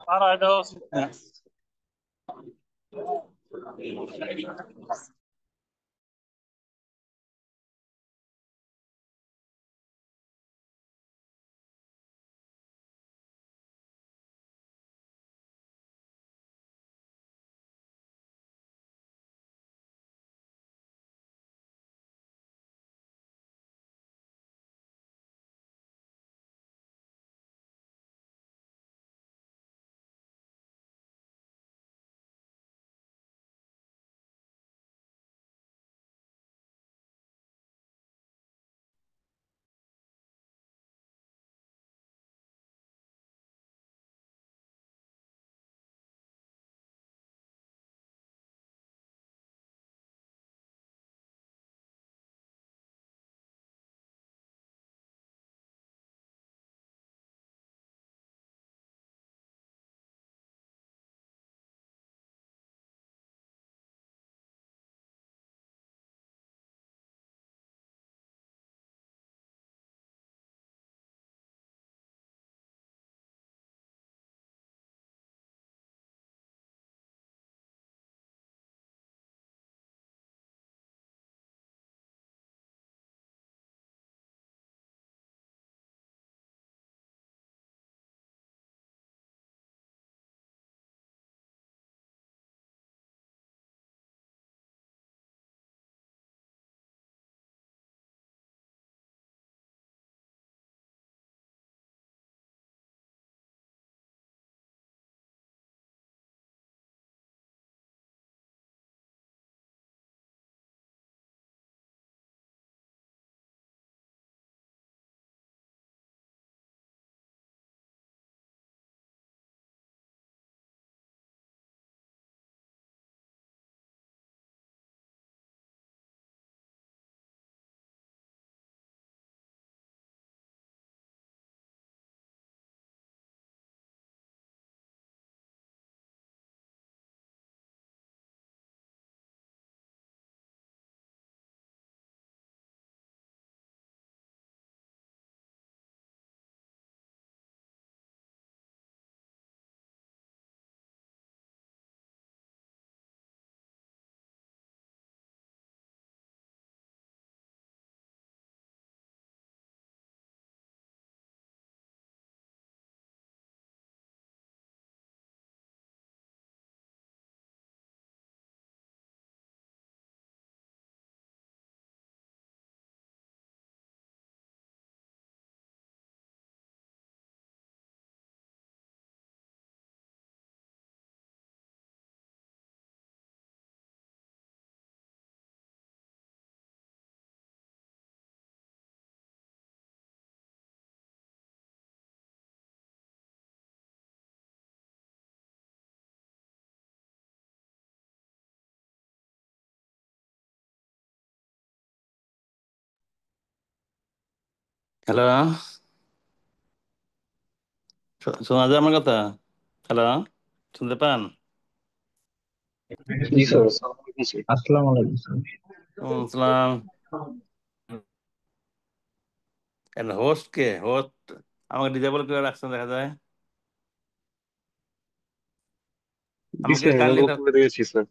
Alright, those. Hello, শোনা যায় আমার কথা? হ্যালো, শুনতে পান? জি স্যার, আসসালামু আলাইকুম স্যার। সালাম। হোস্ট কে? হোস্ট আমাকে ডিজেবল করে রাখছেন দেখা যায়। জি আমাকে স্যার, কাইন্ডলি রিমুভ করে দিয়েছি স্যার।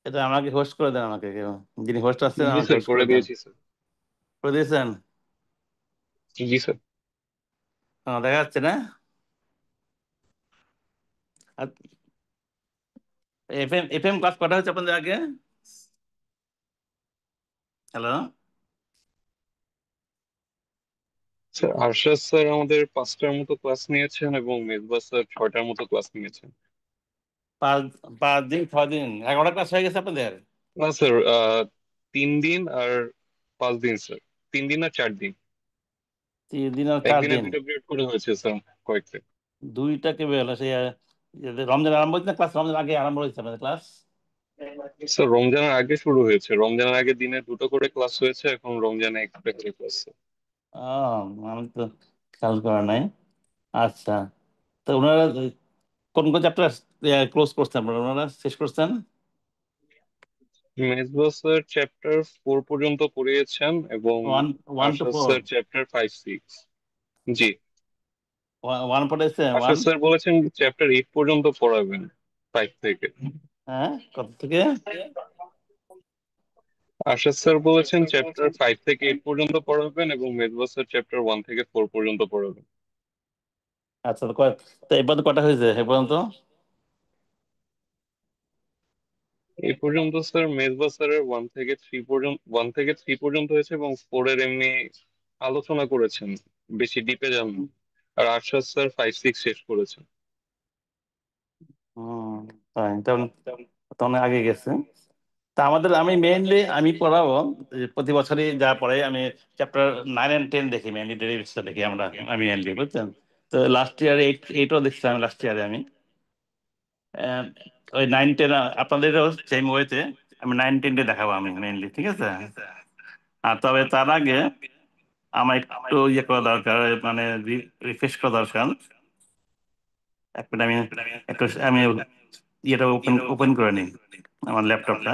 এটা আমাকে হোস্ট করে দেন, আমাকে কেউ যিনি হোস্ট আছেন জি আমাকে স্যার, হোস্ট করে করে দেন। দিয়েছি স্যার। করে দিয়েছেন? জি স্যার। দেখা যাচ্ছে না? আর এফএম ক্লাস কটা হচ্ছে আপনাদের আগে? হ্যালো, স্যার আরশাদ স্যার আমাদের 5টার মতো ক্লাস নিয়েছেন এবং মেজবা স্যার 6টার মতো ক্লাস নিয়েছেন। পাঁচ 5 দিন 6 দিন 11টা ক্লাস হয়ে গেছে আপনাদের? না স্যার, 3 দিন আর 5 দিন স্যার। 3 দিন আর 4 দিন। 3 দিন আর চার একদিনে দিন দুইটা পিরিয়ড করে হয়েছে স্যার কয়েকটা। দুইটা কে বের হলো সেই রমজান আরম্ভ হয়েছে না? ক্লাস রমজান আগে আরম্ভ হয়েছে আপনাদের ক্লাস? স্যার রমজানের আগে শুরু হয়েছে, রমজানের আগে দিনে দুটো করে ক্লাস হয়েছে, এখন রমজানে একটা করে ক্লাস। আমি তো খেয়াল করা নাই। আচ্ছা, তো ওনারা কোন কোন চ্যাপ্টার ক্লোজ করছেন আপনারা, ওনারা শেষ করছেন? মেজবা স্যার চ্যাপ্টার 4 পর্যন্ত পড়িয়েছেন এবং one one two Arshad four sir chapter 5, 6। জি। ওয়ান পড়েছে, ওয়ান। আশরাফ স্যার বলেছেন চ্যাপ্টার 8 পর্যন্ত পড়াবেন, 5 থেকে। হ্যাঁ, কত থেকে? আশরাফ স্যার বলেছেন চ্যাপ্টার 5 থেকে 8 পর্যন্ত পড়াবেন এবং মেজবা স্যার চ্যাপ্টার 1 থেকে 4 পর্যন্ত পড়াবেন। আচ্ছা, তো তো এই পর্যন্ত কটা হয়েছে এ পর্যন্ত? এই পর্যন্ত স্যার মেজবা স্যারের 1 থেকে 3 পর্যন্ত হয়েছে এবং 4 এর এমনি আলোচনা করেছেন, বেশি ডিপে যান না। আর আশরাফ স্যার 5 6 শেষ করেছেন। হম, তাই তেমন, তখন আগে গেছে। তা আমি পড়াবো, প্রতি বছরই যা পড়াই আমি চ্যাপ্টার 9 and 10 দেখি, মেনলি ডেরিভেটিভসটা দেখি আমি মেনলি, বুঝছেন? তো লাস্ট ইয়ারে এইটও দেখছিলাম, লাস্ট ইয়ারে আমি আহ, ওই 9 10, আপনাদেরও সেম ওয়েতে আমি 9 10 দেখাবো আমি মেনলি, ঠিক আছে? আর তবে তার আগে আমার একটু ইয়ে করা দরকার, মানে রিফ্রেশ করা দরকার। এক মিনিট, আমি ইয়েটা ওপেন ওপেন করে নিই, আমার ল্যাপটপটা।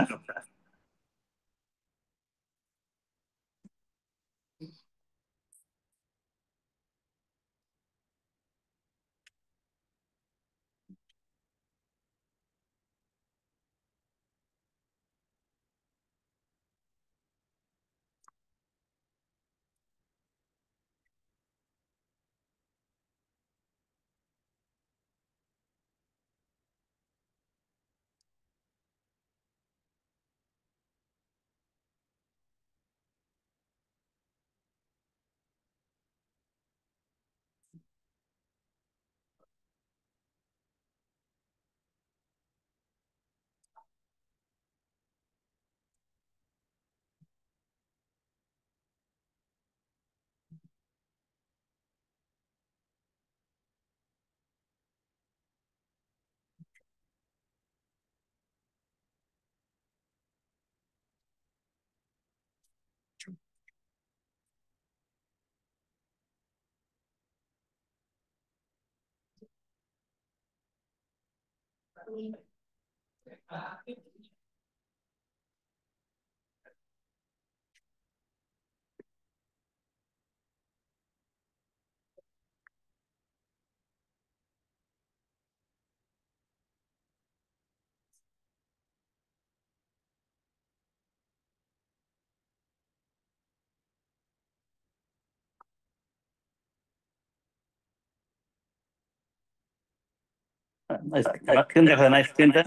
স্ক্রিন দেখা যায় না? স্ক্রিনটা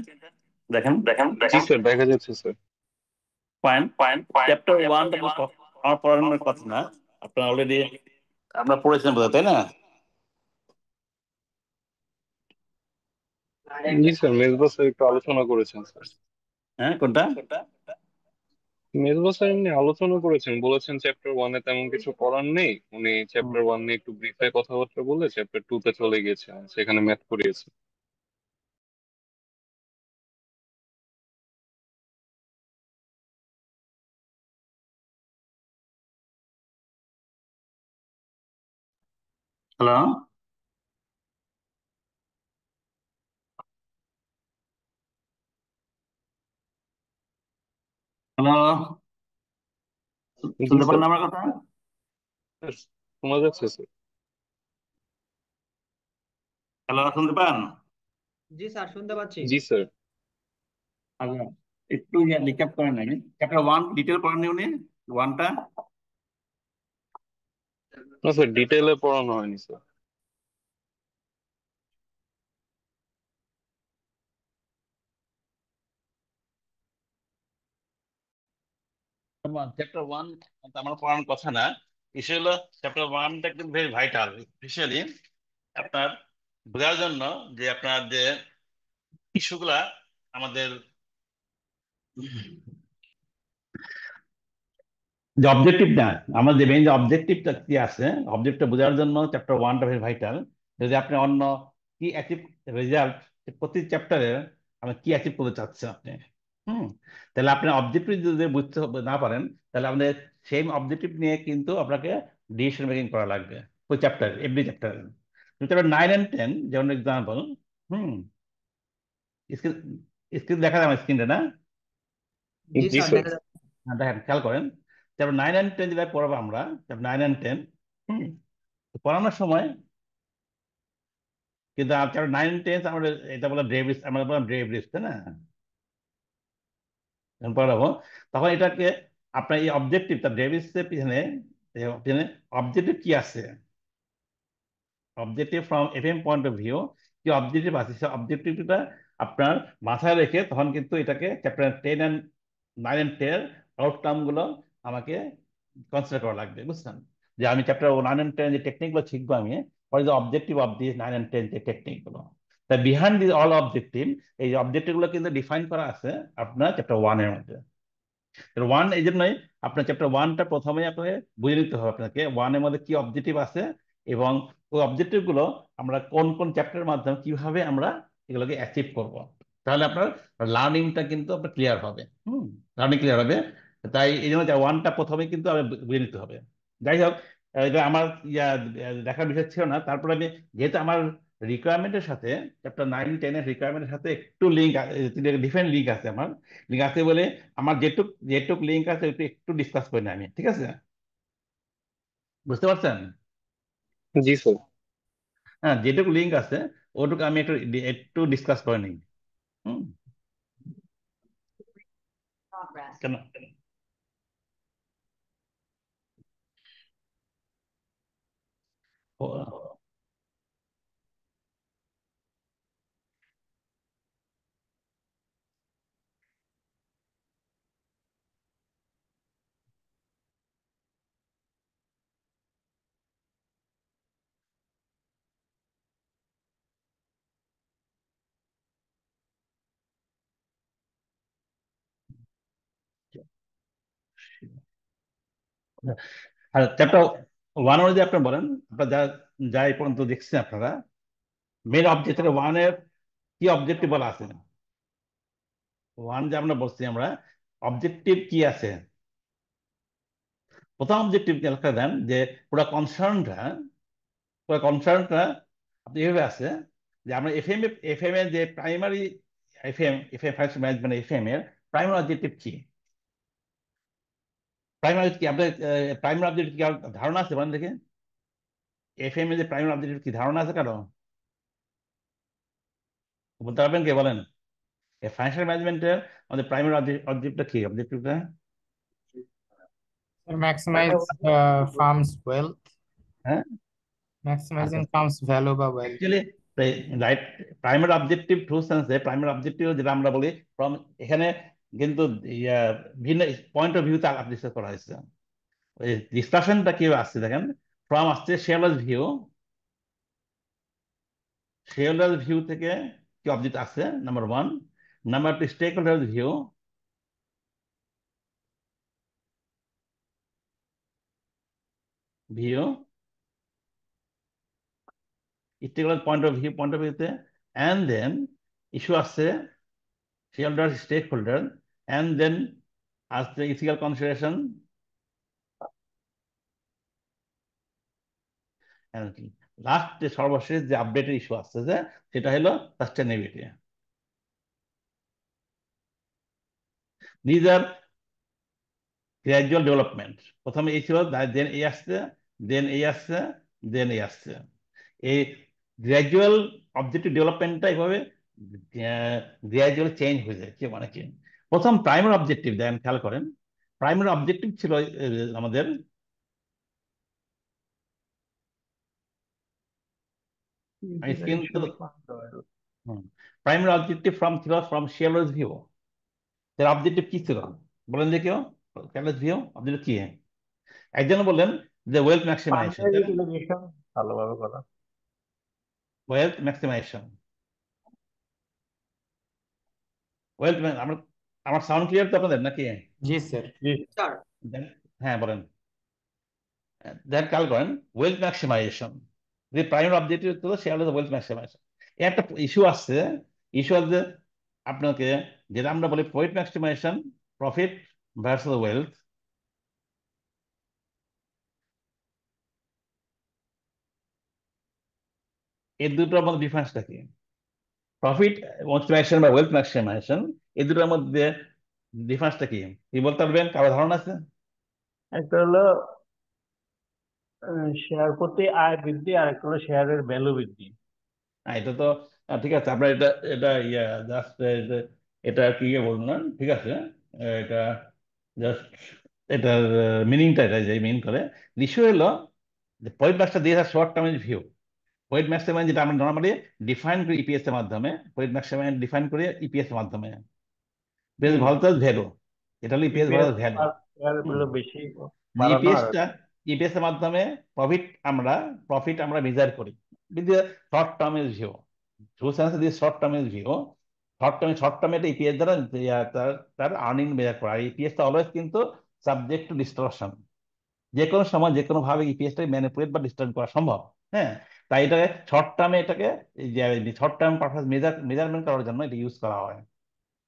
দেখেন। জি স্যার, দেখা যাচ্ছে স্যার। পয়েন্ট, চ্যাপ্টার ওয়ানটা আমার পড়ানোর কথা না, আপনার অলরেডি আপনার পড়েছেন বোধ হয়, তাই না? জি স্যার, মেজবা স্যার একটু আলোচনা করেছেন স্যার। হ্যাঁ, কোনটা? মেজবা স্যার এমনি আলোচনা করেছেন, বলেছেন চ্যাপ্টার 1 এ তেমন কিছু পড়ার নেই, উনি হুম। চ্যাপ্টার 1 নিয়ে একটু ব্রিফে কথাবার্তা বলে চ্যাপ্টার 2 তে চলে গিয়েছেন, সেখানে ম্যাথ করিয়েছে। হ্যালো, হ্যালো, জি শুনতে স্যার। পারেন আমার কথা? স্যার, শোনা যাচ্ছে স্যার। হ্যালো, শুনতে পান? জি স্যার, শুনতে পাচ্ছি। জি স্যার। আচ্ছা, একটু রিক্যাপ করেন নাকি, চ্যাপ্টার ওয়ান ডিটেল পড়েননি উনি, ওয়ানটা? না স্যার, ডিটেইলে পড়ানো হয়নি স্যার। চ্যাপ্টার ওয়ান আমার পড়ানোর কথা না, বিষয় হলো চ্যাপ্টার ওয়ানটা কিন্তু ভেরি ভাইটাল, স্পেশালি আপনার বোঝার জন্য যে আপনার যে ইস্যুগুলা আমাদের, যে অবজেক্টিভ না, আমার যে মেইন যে অবজেক্টিভটা কি আছে, অবজেক্টটা বোঝার জন্য চ্যাপ্টার ওয়ানটা ভেরি ভাইটাল। যদি আপনি অন্য কি অ্যাচিভ রেজাল্ট, প্রতি চ্যাপ্টারে আপনি কি অ্যাচিভ করতে চাচ্ছেন আপনি, হুম, তাহলে আপনি অবজেক্টিভ যদি না পারেন, তাহলে আমাদের সেম অবজেক্টিভ নিয়ে কিন্তু আপনাকে ডিসিশন মেকিং করা লাগবে ওই chapter, every chapter. Chapter 9 and 10 যেমন এক্সাম্পল, হুম, স্ক্রিন স্ক্রিন দেখা যায় আমার স্ক্রিনটা না? জি জি স্যার, স্যার। দেখা যাচ্ছে। হ্যাঁ, দেখেন, খেয়াল করেন, চ্যাপ্টার 9 and 10 যেটা পড়াবো আমরা, চ্যাপ্টার 9 and 10, হুম, তো পড়ানোর সময় কিন্তু চ্যাপ্টার 9 10 আমরা এটা বলে ডেভিস, আমরা বললাম ডেভিস, তাই না? যখন পড়াবো তখন এটাকে আপনার এই অবজেক্টিভ, তার ডেভিসের পিছনে পিছনে অবজেক্টিভ কি আছে, objective from FM point of view, কি অবজেক্টিভ আছে সেই অবজেক্টিভটা আপনার মাথায় রেখে তখন কিন্তু এটাকে চ্যাপ্টার 10 and 9 and 10 আউটকাম গুলো আমাকে কনসিডার করা লাগবে, বুঝছেন? যে আমি চ্যাপ্টার 9 and 10 যে টেকনিক গুলো শিখবো আমি, what is the objective of this 9 and 10 যে টেকনিক গুলো, তা বিহাইন্ড দিস অল অবজেক্টিভ, এই অবজেক্টিভ গুলো কিন্তু ডিফাইন করা আছে আপনার চ্যাপ্টার 1 এর মধ্যে। ওয়ান এই জন্যই আপনার চ্যাপ্টার 1টা প্রথমে আপনাকে বুঝে নিতে হবে আপনাকে ওয়ানের মধ্যে কি অবজেক্টিভ আছে, এবং ওই অবজেক্টিভ গুলো আমরা কোন কোন চ্যাপ্টারের মাধ্যমে কিভাবে আমরা এগুলোকে অ্যাচিভ করব, তাহলে আপনার লার্নিংটা কিন্তু আপনার ক্লিয়ার হবে। লার্নিং ক্লিয়ার হবে। তাই এই জন্য 1টা প্রথমে কিন্তু আমি বুঝে নিতে হবে। যাই হোক, এটা আমার দেখার বিষয় ছিল না, তারপরে আমি যেহেতু আমার রিকোয়ারমেন্টের সাথে চ্যাপ্টার 9 10 এর রিকোয়ারমেন্টের সাথে একটু লিঙ্ক, ডিফারেন্ট লিঙ্ক আছে, আমার লিঙ্ক আছে বলে আমার যেটুক যেটুক লিঙ্ক আছে একটু একটু ডিসকাস করি না আমি, ঠিক আছে? বুঝতে পারছেন? জি স্যার। হ্যাঁ, যেটুকু লিঙ্ক আছে ওটুকু আমি একটু একটু ডিসকাস করে নিই। হুম। কেন? ও- আর চ্যাপ্টার 1 যদি আপনি বলেন, আপনার যা যা এই পর্যন্ত দেখছেন আপনারা, মেন অবজেক্টিভ 1-এর কি অবজেক্টিভ বলা আছে? 1 যে আমরা বলছি আমরা, অবজেক্টিভ কি আছে? প্রথম অবজেক্টিভ লেখা দেন যে পুরো কনসার্নটা আপনি এভাবে আছে যে আমরা এফএম এর যে primary FM financial management FM এর প্রাইমারি অবজেক্টিভ কি? প্রাইমারি কি আপনার প্রাইমারি অবজেক্টিভ কি কারো ধারণা আছে বলেন দেখে? এফএম এর যে প্রাইমারি অবজেক্টিভ কি ধারণা আছে কারো? বলতে পারবেন কে বলেন? ফাইন্যান্সিয়াল ম্যানেজমেন্টের আমাদের প্রাইমারি অবজেক্টিভটা কি, অবজেক্টিভটা? Maximize farm's wealth, হ্যাঁ, আচ্ছা, maximizing farm's value বা wealth. Actually right, primary objective true সেন্সে প্রাইমারি অবজেক্টিভ যেটা আমরা বলি ফ্রম, এখানে কিন্তু ইয়া, ভিন্ন পয়েন্ট অফ ভিউতে আলাপ ডিসকাস করা হয়েছে। ডিসকাশনটা কি আসছে দেখেন, ফ্রম আসছে শেয়ারহোল্ডার ভিউ থেকে কি অবজেক্ট আছে, number 1। Number 2 stakeholder view stakeholder point of ভিউতে, অ্যান্ড দেন ইস্যু আসছে shareholder stakeholder, and then আসছে ইথিক্যাল কনসিডারেশন, লাস্ট যে সর্বশেষ যে আপডেটের ইস্যু আসছে যে সেটা হলো sustainability. These are gradual development, প্রথমে এই ছিল, দেন এই আসছে, দেন এই আসছে, দেন এই আসছে। এই গ্রাজুয়াল অবজেক্টিভ ডেভেলপমেন্টটা এইভাবে গ্রাজুয়াল চেঞ্জ হয়ে যায়, কি মানে কি? প্রথম প্রাইমারি অবজেক্টিভ দেখেন, খেয়াল করেন, প্রাইমারি অবজেক্টিভ ছিল আমাদের আমি স্ক্রিন তো, প্রাইমারি অবজেক্টিভ ফ্রম শেয়ারহোল্ডার্স ভিউ, এর অবজেক্টিভ কি ছিল বলেন যে কেউ? শেয়ারহোল্ডার্স ভিউ অবজেক্টিভ কি? একজন বললেন যে ওয়েলথ ম্যাক্সিমাইজেশন, ফান্ডের ইউটিলাইজেশন ভালোভাবে করা। ওয়েলথ ম্যাক্সিমাইজেশন, ওয়েলথ, আমার আমার সাউন্ড ক্লিয়ার তো আপনাদের নাকি? জি স্যার। স্যার হ্যাঁ বলেন। দেন কাল করেন ওয়েলথ ম্যাক্সিমাইজেশন, যে প্রাইমারি অবজেক্টিভ তো শেয়ার ওয়েলথ ম্যাক্সিমাইজেশন। একটা ইস্যু আসছে, ইস্যু আসছে আপনাকে, যেটা আমরা বলি wealth maximisation, profit versus wealth, এই দুটোর মধ্যে ডিফারেন্সটা কি? প্রফিট ম্যাক্সিমাইজেশন বা ওয়েলথ ম্যাক্সিমাইজেশন, এই দুটোর মধ্যে ডিফারেন্সটা কি কি বলতে পারবেন? কারো ধারণা আছে? একটা হলো শেয়ার প্রতি আয় বৃদ্ধি, আর একটা হলো শেয়ারের ভ্যালু বৃদ্ধি। এটা তো ঠিক আছে, আপনার এটা এটা ইয়া জাস্ট এটা কি বলুন না, ঠিক আছে। এটা জাস্ট এটার মিনিংটা এটা যে মিন করে, ইস্যু হলো যে পয়েন্ট ম্যাক্সটা দিয়েছে শর্ট টার্মের ভিউ। পয়েন্ট ম্যাক্সিমাম যেটা আমরা নর্মালি ডিফাইন করি ইপিএস এর মাধ্যমে, পয়েন্ট ম্যাক্সিমাম ডিফাইন করি ইপিএস এর মাধ্যমে, বেশ হুম ভলতাস ভ্যালু, এটা হলো ইপিএস ইপিএস ভলতাস ভ্যালু। এর পেলে বেশি মানে বাড়ানো আর ইপিএসটা, ইপিএস এর মাধ্যমে প্রফিট আমরা মেজার করি with short term is view, true sense this short term is view. Short টার্মে এটা ইপিএস দ্বারা তার তার আর্নিং মেজার করা, আর ইপিএসটা অলওয়েজ কিন্তু সাবজেক্ট টু ডিস্টরশন, যে কোনো সময় যে কোনো ভাবে ইপিএসটাকে ম্যানিপুলেট বা ডিস্টার্ব করা সম্ভব। হ্যাঁ, তাই এটাকে শর্ট টার্মে এটাকে শর্ট টার্ম পারপাস মেজারমেন্ট করার জন্য এটা ইউজ করা হয়।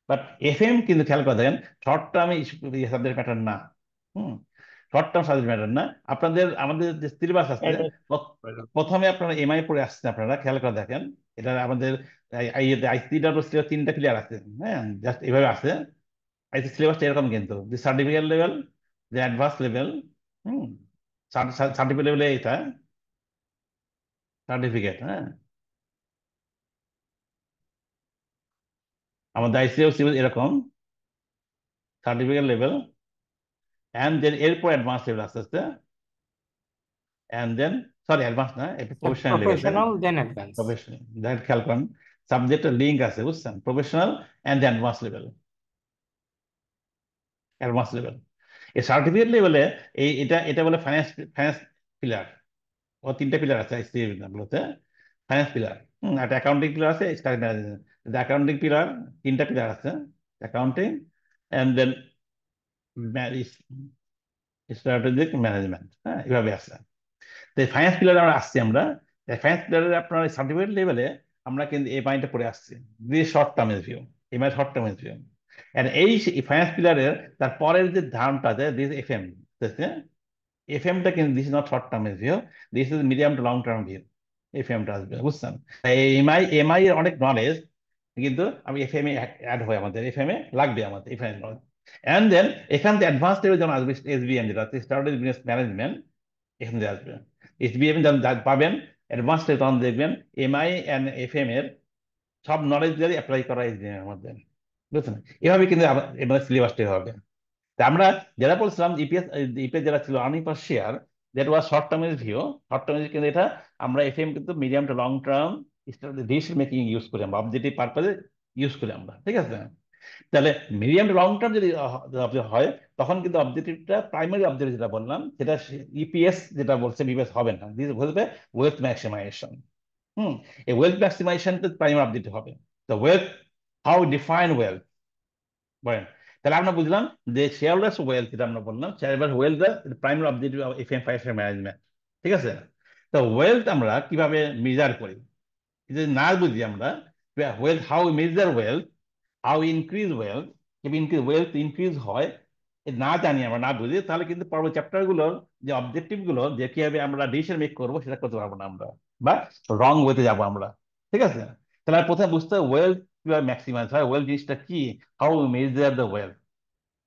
বাট এফএম কিন্তু খেয়াল করে দেখেন শর্ট টার্মে সাবজেক্ট ম্যাটার না। হুম, শর্ট টার্ম সাবজেক্ট ম্যাটার না। আমাদের যে সিলেবাস আছে, এটা প্রথমে আপনারা এমআই পড়ে আসছেন, আপনারা খেয়াল করে দেখেন এটা আমাদের আইসিডব্লিউ তিনটা ক্লিয়ার আছে। হ্যাঁ, জাস্ট এভাবে আছে আইসি সিলেবাসটা এরকম, কিন্তু যে সার্টিফিকেট লেভেল, যে অ্যাডভান্স লেভেল, হুম, সার্টিফিকেট লেভেলে এটা সার্টিফিকেট। হ্যাঁ, আমাদের আইসিএও সিলেবাস এরকম সার্টিফিকেট লেভেল, অ্যান্ড দেন এরপর অ্যাডভান্স লেভেল আস্তে আস্তে, অ্যান্ড দেন সরি অ্যাডভান্স না, এটা Sir, প্রফেশনাল লেভেল। হ্যাঁ, professional then advanced. Professional, that খেয়াল করেন সাবজেক্টের লিঙ্ক আছে, বুঝছেন, professional and advance level, advance level. এই সার্টিফিকেট লেভেলে এটা এটা বলে ফাইন্যান্স, ফাইন্যান্স পিলার। ও তিনটা পিলার আছে আইসিএ গুলোতে, ফাইন্যান্স পিলার, একটা অ্যাকাউন্টিং পিলার আছে, স্টাডি ম্যানেজমেন্ট। অ্যাকাউন্টিং পিলার, তিনটা পিলার আছে, accounting and then strategic management. হ্যাঁ, এভাবে আছে। তো ফাইন্যান্স পিলারে আমরা আসছি, আমরা ফাইন্যান্স পিলারে আপনার সার্টিফিকেট লেভেলে আমরা কিন্তু এই পয়েন্টটা পড়ে আসছি, দিস শর্ট টার্ম ভিউ, এই মানে শর্ট টার্ম ভিউ। আর এই ফাইন্যান্স পিলারের তার পরের যে ধারণটা আছে দিস এফএম, এফএমটা কিন্তু this is not short term view, this is medium to long term view. এফএমটা আসবে, বুঝছেন। এমআই এর অনেক নলেজ কিন্তু আমি এফএম এ অ্যাড হয়, আমাদের এফএম এ লাগবে, আমাদের এফএম নলেজ। অ্যান্ড দেন এখান থেকে অ্যাডভান্স লেভেল যেমন আসবে এসবিএম, যেটা স্টার্টেড বিজনেস ম্যানেজমেন্ট, এখান থেকে আসবে এসবিএম যখন পাবেন অ্যাডভান্স লেভেল, তখন দেখবেন এমআই অ্যান্ড এফএম এর সব নলেজ দিয়ে অ্যাপ্লাই করা এসবিএম এর মধ্যে, বুঝছেন। এভাবে কিন্তু এবার সিলেবাসটা হবে। তা আমরা যারা বলছিলাম ইপিএস, ইপিএস যেটা ছিল earning per share, that was short term view. Short term কিন্তু এটা আমরা এফএম কিন্তু medium to long term decision making use করি, আমরা অবজেক্টিভ পারপাজে ইউজ করি আমরা, ঠিক আছে। তাহলে মিডিয়াম টু লং টার্ম যদি হয়, তখন কিন্তু অবজেক্টিভটা প্রাইমারি অবজেক্টিভ যেটা বললাম সেটা ইপিএস যেটা বলছে বিপিএস হবে না, দিস বলবে ওয়েলথ ম্যাক্সিমাইজেশন। এই ওয়েলথ ম্যাক্সিমাইজেশন প্রাইমারি অবজেক্টিভ হবে। তো ওয়েলথ, হাউ ডিফাইন ওয়েলথ, বলেন। তাহলে আমরা বুঝলাম যে শেয়ার হোল্ডার্স ওয়েলথ, যেটা আমরা বললাম share holder wealth primary objective of FM financial management, ঠিক আছে। তো ওয়েলথ আমরা কিভাবে মেজার করি, যদি না বুঝি আমরা wealth, how measure wealth, how increase wealth, wealth increase হয়, এ না জানি আমরা, না বুঝি, তাহলে কিন্তু পরবর্তী চ্যাপ্টার গুলোর যে অবজেক্টিভ গুলো, যে কিভাবে আমরা ডিসিশন মেক করবো, সেটা করতে পারবো না আমরা, বা রং ওয়েতে যাবো আমরা, ঠিক আছে। তাহলে আর প্রথমে বুঝতে হবে ওয়েলথ কিভাবে ম্যাক্সিমাইজ হয়, ওয়েলথ জিনিসটা কি, হাউ মেজার দ্য ওয়েলথ,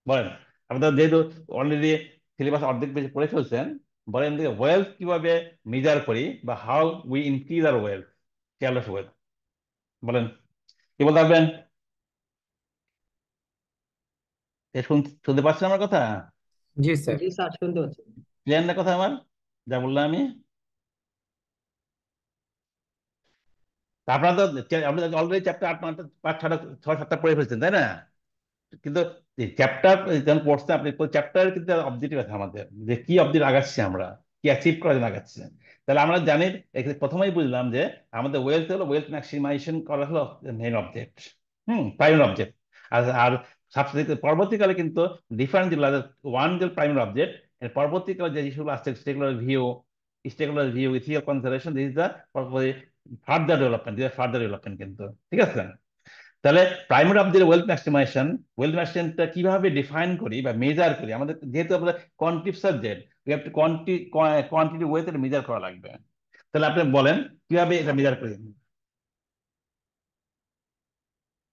বলেন। আপনারা যেহেতু অলরেডি সিলেবাস অর্ধেক বেশি পড়ে ফেলছেন, বলেন যে ওয়েলথ কিভাবে মেজার করি, বা how we increase our wealth, careless wealth, বলেন, কি বলতে পারবেন? শুনতে পাচ্ছেন আমার কথা? জি স্যার। জি স্যার, শুনতে পাচ্ছি। ক্লিয়ার না কথা আমার, যা বললাম আমি? তা আপনারা তো আপনি অলরেডি চ্যাপ্টার 8, 9, 5, 6, 6, 7টা পড়ে ফেলছেন, তাই না? কিন্তু চ্যাপ্টার যখন পড়ছে আপনি, চ্যাপ্টার কিন্তু অবজেক্টিভ আছে আমাদের, যে কি অবজেক্টিভ আগাচ্ছি আমরা, কি অ্যাচিভ করার জন্য আগাচ্ছি। তাহলে আমরা জানি, প্রথমেই বুঝলাম যে আমাদের ওয়েলথ হলো, ওয়েলথ ম্যাক্সিমাইজেশন করা হলো মেইন অবজেক্ট, প্রাইমারি অবজেক্ট। আর পরবর্তীকালে কিন্তু ডিফারেন্ট যেগুলো, ওয়ান যে প্রাইমারি অবজেক্ট, এর পরবর্তীকালে যে ইস্যুগুলো আসছে, স্টেকুলার view, ethical consideration, this is the further development কিন্তু, ঠিক আছে। তাহলে প্রাইমারি অব দি ওয়েলথ ম্যাক্সিমাইজেশনটা কিভাবে ডিফাইন করি বা মেজার করি, আমাদের যেহেতু আমরা quantitative subject, we have to quantity ওয়েতে মেজার করা লাগবে। তাহলে আপনি বলেন কিভাবে এটা মেজার করি।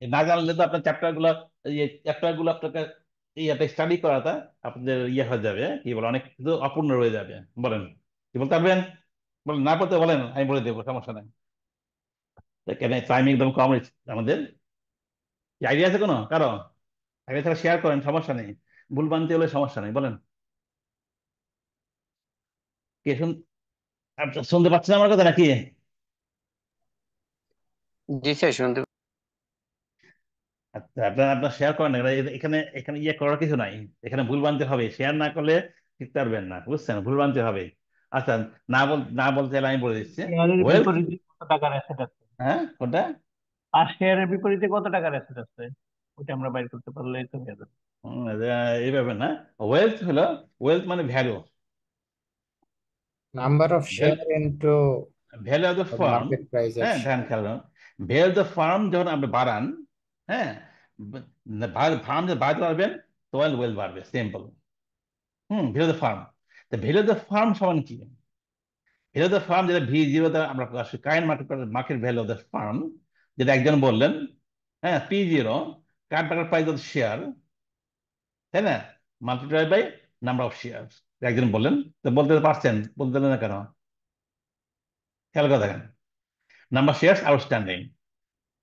না জানলে তো আপনার চ্যাপ্টার গুলো আপনাকে একটা স্টাডি করাটা আপনাদের ইয়ে হয়ে যাবে, কি বলে, অনেক কিছু অপূর্ণ রয়ে যাবে। বলেন, কি বলতে পারবেন? বলেন, না বলতে বলেন, আমি বলে দেবো, সমস্যা নাই। কেন টাইম একদম কম আমাদের, কি আইডিয়া আছে কোনো কারো? আইডিয়া থাকলে শেয়ার করেন, সমস্যা নেই, ভুল বানতে হলে সমস্যা নেই, বলেন। কে শুনতে পাচ্ছেন আমার কথা নাকি? জি স্যার শুনতে। আচ্ছা, আপনার আপনার শেয়ার করেন না, এখানে এখানে ইয়ে করার কিছু নাই, এখানে ভুল বানতে হবে, শেয়ার না করলে শিখতে পারবেন না, বুঝছেন, ভুল বানতে হবে। আচ্ছা, না বলতে চাইলে আমি বলে দিচ্ছি। শেয়ারের ওয়েলথ, বিপরীতে কত টাকার অ্যাসেট আছে? হ্যাঁ কোনটা? আর শেয়ারের বিপরীতে কত টাকার অ্যাসেট আছে, ওটা আমরা বাইর করতে পারলে তো হয়ে যাবে। এইভাবে না, ওয়েলথ হলো, ওয়েলথ মানে value, Number of share into value of the the farm. market price of হ্যাঁ, share. ধ্যান খেয়াল, ভ্যালু অফ দ্য ফার্ম যখন আপনি বাড়ান, হ্যাঁ, ফার্ম যে বাড়াতে পারবেন, তখন ওয়েলথ বাড়বে, simple. Value of the farm, তো ভ্যালু অফ দ্য ফার্ম সমান কি? ভ্যালু অফ দ্য ফার্ম যেটা V0 তে আমরা প্রকাশ করি, current market value of the firm, যেটা একজন বললেন, হ্যাঁ, P0 current market price of share, তাই না, multiply by number of share, একজন বললেন, তো বলতে পারছেন, বলতে না কেন? খেয়াল করে দেখেন, নাম্বার শেয়ার আউটস্ট্যান্ডিং,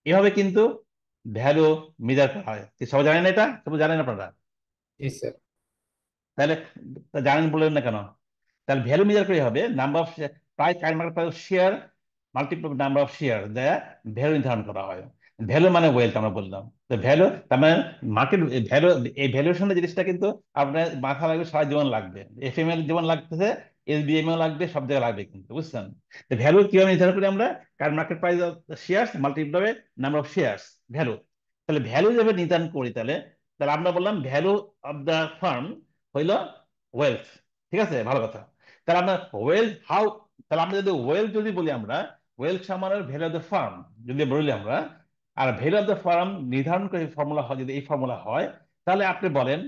এভাবে কিন্তু ভ্যালু মেজার করা হয়। কি সবাই জানেন এটা? সবাই জানেন আপনারা? Yes, sir. তাহলে তা জানেন বললেন না কেন? তাহলে ভ্যালু মেজার করে হবে number of price, current market price of share multiply number of share দেয়া ভ্যালু নির্ধারণ করা হয়। ভ্যালু মানে ওয়েলথ আমরা বললাম, তো ভ্যালু তার মানে মার্কেট ভ্যালু, এই ভ্যালুয়েশনের জিনিসটা কিন্তু আপনার মাথা লাগবে, সারা জীবন লাগবে, FML জীবন লাগতেছে, SBM লাগবে, সব জায়গায় লাগবে কিন্তু, বুঝছেন? তো ভ্যালু কিভাবে নির্ধারণ করি আমরা? Current market price of share multiply number of share, value. তাহলে ভ্যালু যেভাবে নির্ধারণ করি, তাহলে তাহলে আমরা বললাম ভ্যালু অফ দ্য ফার্ম হইল ওয়েলথ, ঠিক আছে, ভালো কথা। তাহলে আমরা ওয়েলথ হাউ, তাহলে আমরা যদি ওয়েলথ যদি বলি, আমরা ওয়েলথ সমান ভ্যালু অফ দ্য ফার্ম যদি বলি আমরা, আর ভ্যালু অফ দ্য ফার্ম নির্ধারণ করে ফর্মুলা হয়, যদি এই ফর্মুলা হয়, তাহলে আপনি বলেন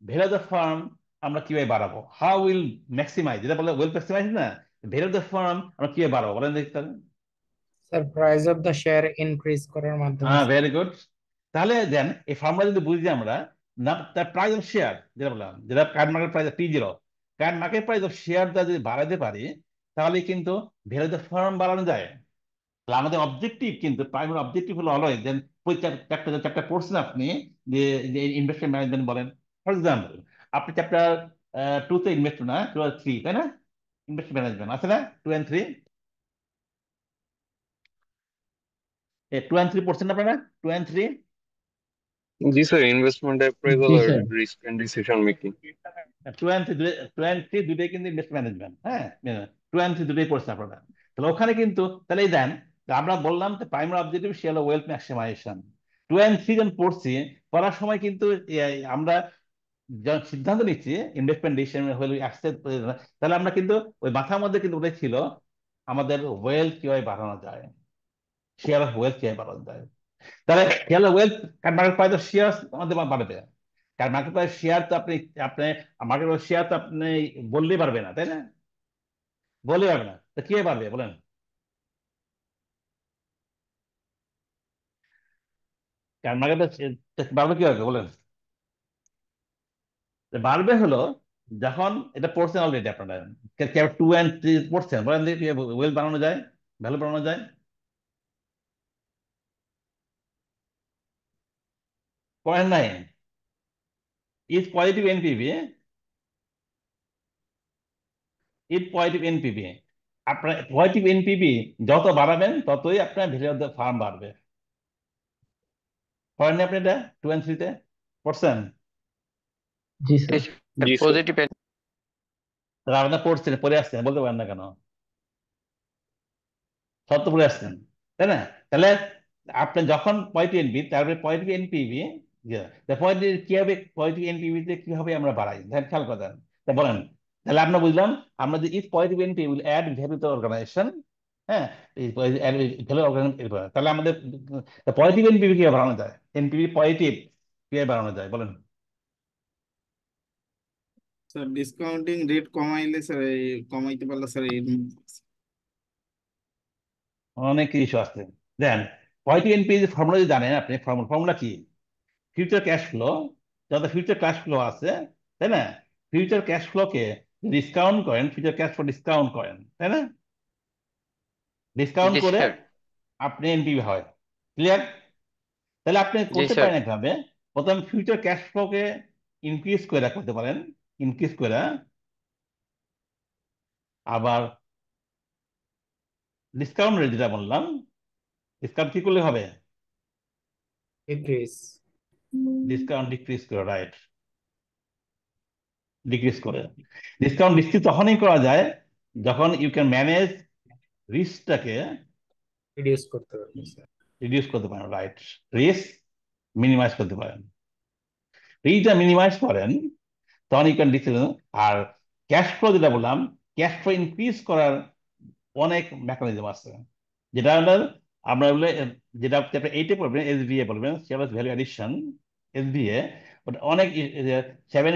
ভ্যালু অফ দ্য ফার্ম আমরা কিভাবে বাড়াবো, হাউ উইল ম্যাক্সিমাইজ, যেটা বলে ওয়েলথ ম্যাক্সিমাইজ না, ভ্যালু অফ দ্য ফার্ম আমরা কিভাবে বাড়াবো বলেন দেখি তাহলে। Sir, price of the share increase করার মাধ্যমে। হ্যাঁ, ভেরি গুড। তাহলে দেন এই ফর্মুলা যদি বুঝি আমরা, না তার প্রাইস অফ শেয়ার যেটা বললাম, যেটা current market price P0, current market price of শেয়ারটা যদি বাড়াতে পারি, তাহলে কিন্তু ভ্যালু অফ দ্য ফার্ম বাড়ানো যায়। তাহলে আমাদের অবজেক্টিভ, কিন্তু প্রাইমারি অবজেক্টিভ হলো অলওয়েজ দেন, চ্যাপ্টার পড়ছেন আপনি, যে ইনভেস্টমেন্ট ম্যানেজমেন্ট বলেন, ফর এক্সাম্পল আপনি চ্যাপ্টার 2 তে ইনভেস্ট না, 2 আর 3, তাই না, ইনভেস্টমেন্ট ম্যানেজমেন্ট আছে না, 2 and 3, 2 and 3 পড়ছেন না আপনারা, 2 and 3? জি স্যার, ইনভেস্টমেন্ট অ্যাপ্রেজাল জি আর sir. Risk and decision making. 2 and 3 দুটোই কিন্তু ইনভেস্ট ম্যানেজমেন্ট, হ্যাঁ, 2 and 3 দুটোই পড়ছে আপনারা। তাহলে ওখানে কিন্তু, তাহলে এই দেন, আমরা বললাম যে প্রাইমারি অবজেক্টিভ সে হলো ওয়েলথ ম্যাক্সিমাইজেশন। 2 and 3 যখন পড়ছি, পড়ার সময় কিন্তু আমরা যখন সিদ্ধান্ত নিচ্ছি ইনভেস্টমেন্ট ডিসিশন হলো অ্যাসেট, তাহলে আমরা কিন্তু ওই মাথার মধ্যে কিন্তু ওটাই ছিল, আমাদের ওয়েলথ কিভাবে বাড়ানো যায়, শেয়ার অফ ওয়েলথ কিভাবে বাড়ানো যায়। তাহলে শেয়ার অফ ওয়েলথ, কারণ মার্কেট প্রাইস অফ শেয়ার আমাদের বাড়বে, কারণ মার্কেট প্রাইস শেয়ার তো আপনি আপনি মার্কেট প্রাইস শেয়ার তো আপনি বললেই পারবে না, তাই না, বললেই পারবে না, তো কিভাবে পারবে বলেন? কারণ মার্কেট বাড়বে কিভাবে বলেন? বাড়বে হলো যখন, এটা পড়ছেন অলরেডি আপনারা, 2 and 3 পড়ছেন, বলেন দেখি ওয়েলথ বাড়ানো যায়, ভ্যালু বাড়ানো যায়, পড়েন নাই? Is positive NPV, is positive NPV, আপনার পজিটিভ এনপিভি যত বাড়াবেন ততই আপনার ভ্যালু অফ দ্য ফার্ম বাড়বে। পড়েননি আপনি এটা 2 and 3 তে পড়ছেন? জি স্যার। জি স্যার। পজিটিভ। তাহলে আপনার পড়ছেন, পড়ে আসছেন, বলতে পারেন না কেন? সব তো পড়ে আসছেন, তাই না? তাহলে আপনি যখন পজিটিভ এনপি, তারপরে পজিটিভ এনপিভি, পজিটিভ কি হবে, পজিটিভ এনপিভি তে কি হবে আমরা বাড়াই, দেখেন খেয়াল করেন, তা বলেন। তাহলে আমরা বুঝলাম, আমরা যে if positive NP will add value to organization, হ্যাঁ, ভ্যালু অর্গানাইজেশন, তাহলে আমাদের পজিটিভ এনপিভি কিভাবে বাড়ানো যায়, এনপিভি পজিটিভ কিভাবে বাড়ানো যায় বলেন? স্যার ডিসকাউন্টিং রেট কমাইলে স্যার, এই কমাইতে পারলে স্যার এই অনেক ইস্যু আসছে। দেন পজিটিভ এনপি ফর্মুলা যদি জানেন আপনি, ফর্মুলা কি? ফিউচার ক্যাশ ফ্লো, যত ফিউচার ক্যাশ ফ্লো আছে, তাই না, ফিউচার ক্যাশ ফ্লোকে ডিসকাউন্ট করেন, ফিউচার ক্যাশ ফ্লো ডিসকাউন্ট করেন, তাই না, ডিসকাউন্ট জি করে স্যার। আপনি এনপিভি হয়। ক্লিয়ার? তাহলে আপনি জি করতে স্যার। পারেন এভাবে, প্রথম ফিউচার ক্যাশ ফ্লোকে ইনক্রিজ করে করতে পারেন, ইনক্রিজ করে। আবার ডিসকাউন্ট রেট যেটা বললাম, ডিসকাউন্ট কি করলে হবে? ডিক্রিজ। ডিসকাউন্ট ডিক্রিজ করে, রাইট, ডিক্রিজ করে। ডিসকাউন্ট ডিক্রিজ তখনই করা যায় যখন ইউ ক্যান ম্যানেজ রিস্কটাকে রিডিউস করতে পারবে স্যার। রিডিউস করতে পারেন, রাইট, রিস্ক মিনিমাইজ করতে পারেন। এইটা মিনিমাইজ করেন তখন ইউ ক্যান ডিক্রিজ। আর ক্যাশ ফ্লো যেটা বললাম, ক্যাশ ফ্লো ইনক্রিজ করার অনেক মেকানিজম আছে, যেটা হলো আমরা বলে, যেটা চ্যাপ্টার 8-এ পড়বেন, এসবিএ বলবেন, শেয়ার ভ্যালু অ্যাডিশন, এসবিএ। ওটা অনেক সেভেন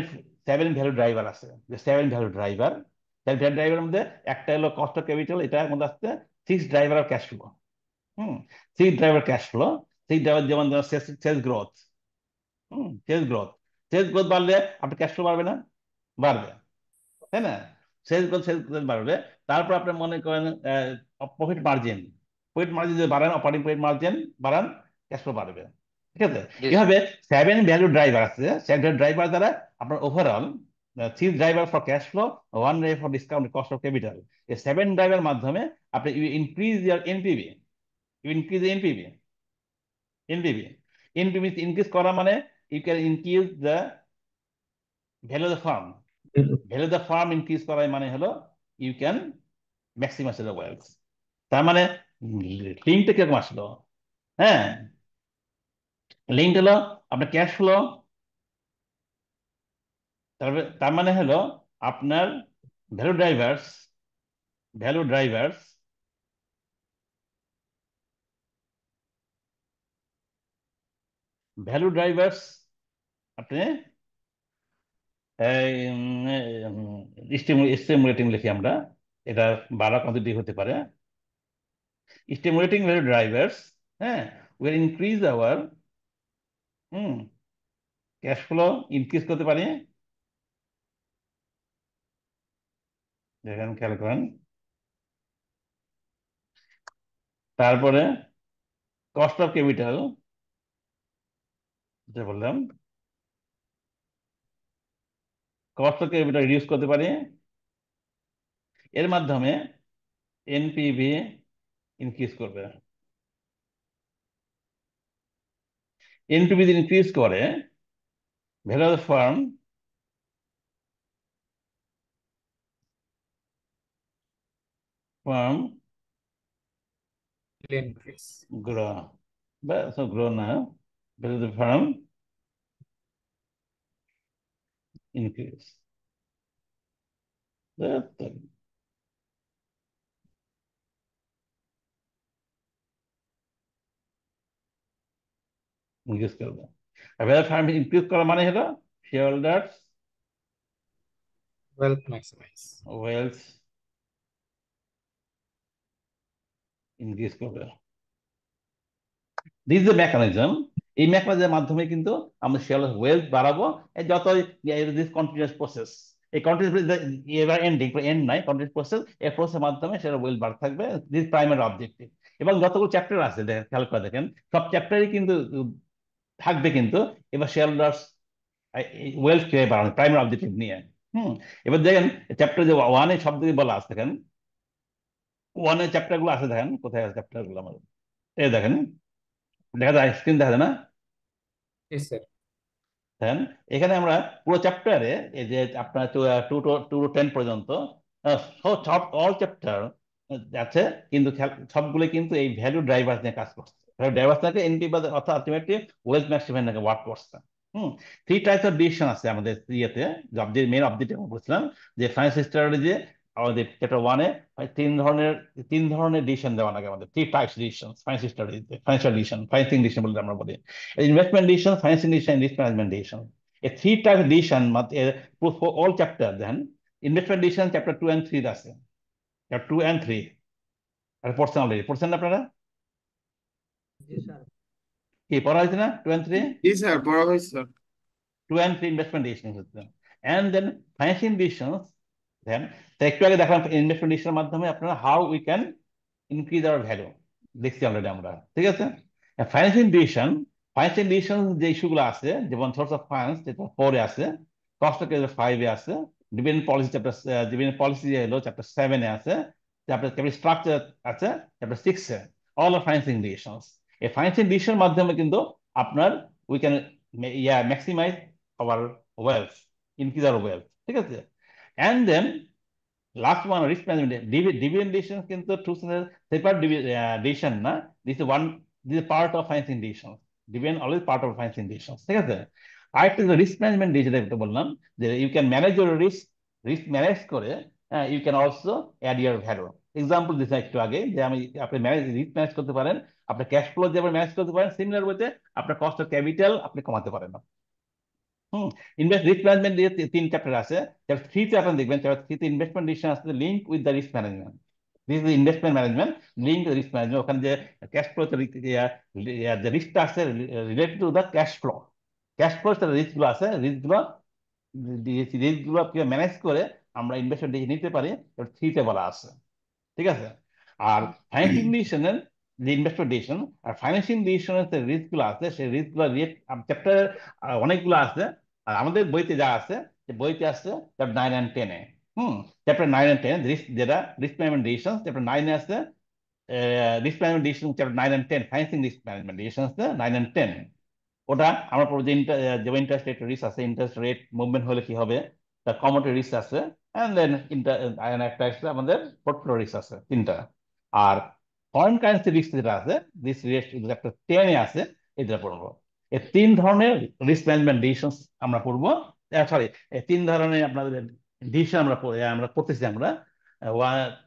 সেভেন ভ্যালু ড্রাইভার আছে, যে seven value driver. Seven value ড্রাইভারের মধ্যে একটা হলো কস্ট অফ ক্যাপিটাল, এটার মধ্যে আসছে six driver of cash flow. Hmm, six driver cash flow, six driver যেমন sales growth. Sales growth, sales growth বাড়লে আপনার ক্যাশ ফ্লো বাড়বে না? বাড়বে, তাই না? সেলস গ্রোথ বাড়বে। তারপর আপনি মনে করেন প্রফিট মার্জিন, প্রফিট মার্জিন যদি বাড়ান, অপারেটিং প্রফিট মার্জিন বাড়ান, ক্যাশ ফ্লো বাড়বে। ঠিক আছে? জি স্যার। এভাবে সেভেন ভ্যালু ড্রাইভার আছে, সেভেন ড্রাইভার দ্বারা আপনার overall three driver for cash flow, one driver for discount cost of capital. এই সেভেন ড্রাইভার মাধ্যমে আপনি you increase your NPV, you increase NPV. NPV, NPV increase করা মানে you can increase the value of the firm. Value of the firm increase করার মানে হলো you can maximize the wealth. তার মানে লিঙ্কটা কিরকম আসলো? হ্যাঁ, লিঙ্ক হলো আপনার ক্যাশ ফ্লো, তার মানে হলো আপনার value drivers, value drivers value drivers আপনি স্টিমুলেটিং লিখি আমরা, এটা বাড়া কোয়ান্টিটি হতে পারে। স্টিমুলেটিং ভ্যালু ড্রাইভার্স, হ্যাঁ, will increase our cash flow, increase করতে পারি। দেখেন, খেয়াল করেন। তারপরে কস্ট অফ ক্যাপিটাল যেটা বললাম, কস্ট অফ ক্যাপিটাল রিডিউস করতে পারি। এর মাধ্যমে এনপিভি ইনক্রিজ করবে। এনপিভি ইনক্রিজ করে, value of firm firm increase. Grow, বা গ্রো না, value of firm increase. Increase করবে। আর ভ্যালু অফ ফার্ম ইনক্রিজ করা মানে হলো share holders wealth maximise. Wealth increase করবে। This is the mechanism. এই মেকানিজমের মাধ্যমে কিন্তু আমরা শেয়ার ওয়েলথ বাড়াবো। যত দিস কন্টিনিউয়াস প্রসেস, এই কন্টিনিউয়াস এবার এন্ডিং, এন্ড নাই, কন্টিনিউয়াস প্রসেস, এই প্রসেসের মাধ্যমে সেটা ওয়েলথ বাড়তে থাকবে। This primary objective. এবং যতগুলো চ্যাপ্টার আছে খেয়াল করে দেখেন, সব চ্যাপ্টারই কিন্তু থাকবে কিন্তু এবার শেয়ার হোল্ডার্স ওয়েলথ কিভাবে বাড়ানো, প্রাইমারি অবজেক্টিভ নিয়ে। এবার দেখেন চ্যাপ্টার যে ওয়ানে শব্দ বলা আছে, দেখেন ওয়ানের চ্যাপ্টার গুলো আছে, দেখেন কোথায় আছে চ্যাপ্টার গুলো আমাদের। এই দেখেন, দেখা যায়, স্ক্রিন দেখা যায় না? জি স্যার। দেন এখানে আমরা পুরো চ্যাপ্টারে, এই যে আপনার 2 to 10 পর্যন্ত সব অল চ্যাপ্টার আছে, কিন্তু সবগুলো কিন্তু এই ভ্যালু ড্রাইভার নিয়ে কাজ করছে। ভ্যালু ড্রাইভার থেকে এনপি অর্থাৎ আলটিমেটলি ওয়েলথ ম্যাক্সিমাইজ নাকি ওয়ার্ক করছে। Hmm, three types of decision আছে আমাদের ইয়েতে, যে মেন অবজেক্টিভ বলছিলাম যে ফাইন্যান্স স্ট্র্যাটেজি, আমাদের চ্যাপ্টার 1-এ তিন ধরনের ডিসিশন দেওয়া লাগে আমাদের, থ্রি টাইপস ডিসিশন ফাইন্যান্স স্ট্র্যাটেজিতে, ফাইন্যান্সিয়াল ডিসিশন, ফাইন্যান্সিং ডিসিশন বলে আমরা বলি। Investment decision, financing decision, risk management decision, এই three types decision for all chapter. Then investment decision chapter 2 and 3 আছে, চ্যাপ্টার 2 and 3 আর পড়ছেন অলরেডি, পড়ছেন না আপনারা? জি স্যার। কি পড়া হয়েছে না 2 and 3? জি স্যার, পড়া হয়েছে স্যার। 2 and 3 ইনভেস্টমেন্ট ডিসিশন হচ্ছে। অ্যান্ড দেন ফাইন্যান্সিং ডিসিশনস, দেন একটু আগে দেখলাম ইনভেস্টমেন্ট ডিসিশনের মাধ্যমে আপনারা how we can increase our value, দেখছি অলরেডি আমরা, ঠিক আছে। ফাইন্যান্সিয়াল ডিসিশন যে ইস্যুগুলো আছে, যেমন সোর্স অফ ফান্ডস যেটা 4 এ আছে, কস্ট অফ ক্যাপিটাল 5 এ আছে, dividend policy chapter, dividend policy হলো চ্যাপ্টার 7 এ আছে, চ্যাপ্টার ক্যাপিটাল স্ট্রাকচার আছে চ্যাপ্টার 6 এ। All are financial decisions. এই ফাইন্যান্সিয়াল ডিসিশনের মাধ্যমে কিন্তু আপনার we can maximize our wealth, increase our wealth, ঠিক আছে। And then last one, risk management. Dividend decision কিন্তু টু সেপারেট ডিসিশন না, this one, this part of financing decision. Dividend always part of financing decision, ঠিক আছে। আরেকটা যে risk management যেটা একটু বললাম, যে you can manage your risk, risk manage করে you can also add your value. Example দিচ্ছি একটু আগে, যে আমি আপনি রিস্ক ম্যানেজ করতে পারেন, আপনার ক্যাশ ফ্লো যেভাবে ম্যানেজ করতে পারেন, সিমিলার ওয়েতে আপনার কস্ট অফ ক্যাপিটাল আপনি কমাতে পারেন। হুম। রিস্ক ম্যানেজমেন্ট দিয়ে 3 চ্যাপ্টার আছে। চ্যাপ্টার 3 তে আপনি দেখবেন, চ্যাপ্টার 3 তে ইনভেস্টমেন্ট ডিসিশন আছে, link with the risk management. This is investment management, link with risk management. ওখানে যে ক্যাশ ফ্লো, যে রিস্কটা আছে related to the cash flow, cash flow রিস্কগুলো আছে, রিস্কগুলো ম্যানেজ করে আমরা ইনভেস্টমেন্ট নিতে পারি, 3 তে বলা আছে, ঠিক আছে। আর ফাইন্যান্সিং ডিসিশনের যে ইনভেস্টমেন্ট ডিসিশন আর ফাইন্যান্সিং ডিসিশনের যে রিস্ক গুলো আছে, সেই রিস্ক গুলো চ্যাপ্টার অনেকগুলো আছে। আর আমাদের বইতে যা আছে, যে বইতে আছে chapter 9 and 10 A. Chapter 9 and 10 risk, যেটা রিস্ক ম্যানেজমেন্ট ডিসিশন, চ্যাপ্টার 9 এ আছে risk management decision, chapter 9 and 10 financing risk management decision আছে 9 and 10। ওটা আমরা পড়বো যে যেমন ইন্টারেস্ট রেট রিস্ক আছে, ইন্টারেস্ট রেট মুভমেন্ট হলে কি হবে, তার কমোডিটি রিস্ক আছে, এন্ড দেন একটা আছে আমাদের পোর্টফোলিও রিস্ক আছে, 3টা। আর ফরেন কারেন্সি রিস্ক যেটা আছে, দিস রিস্ক একটা 10 এ আছে, এটা পড়বো। এই 3 ধরনের রিস্ক ম্যানেজমেন্ট ডিসিশন আমরা পড়বো। সরি, এই 3 ধরনের আপনাদের ডিসিশন আমরা পড়তেছি আমরা।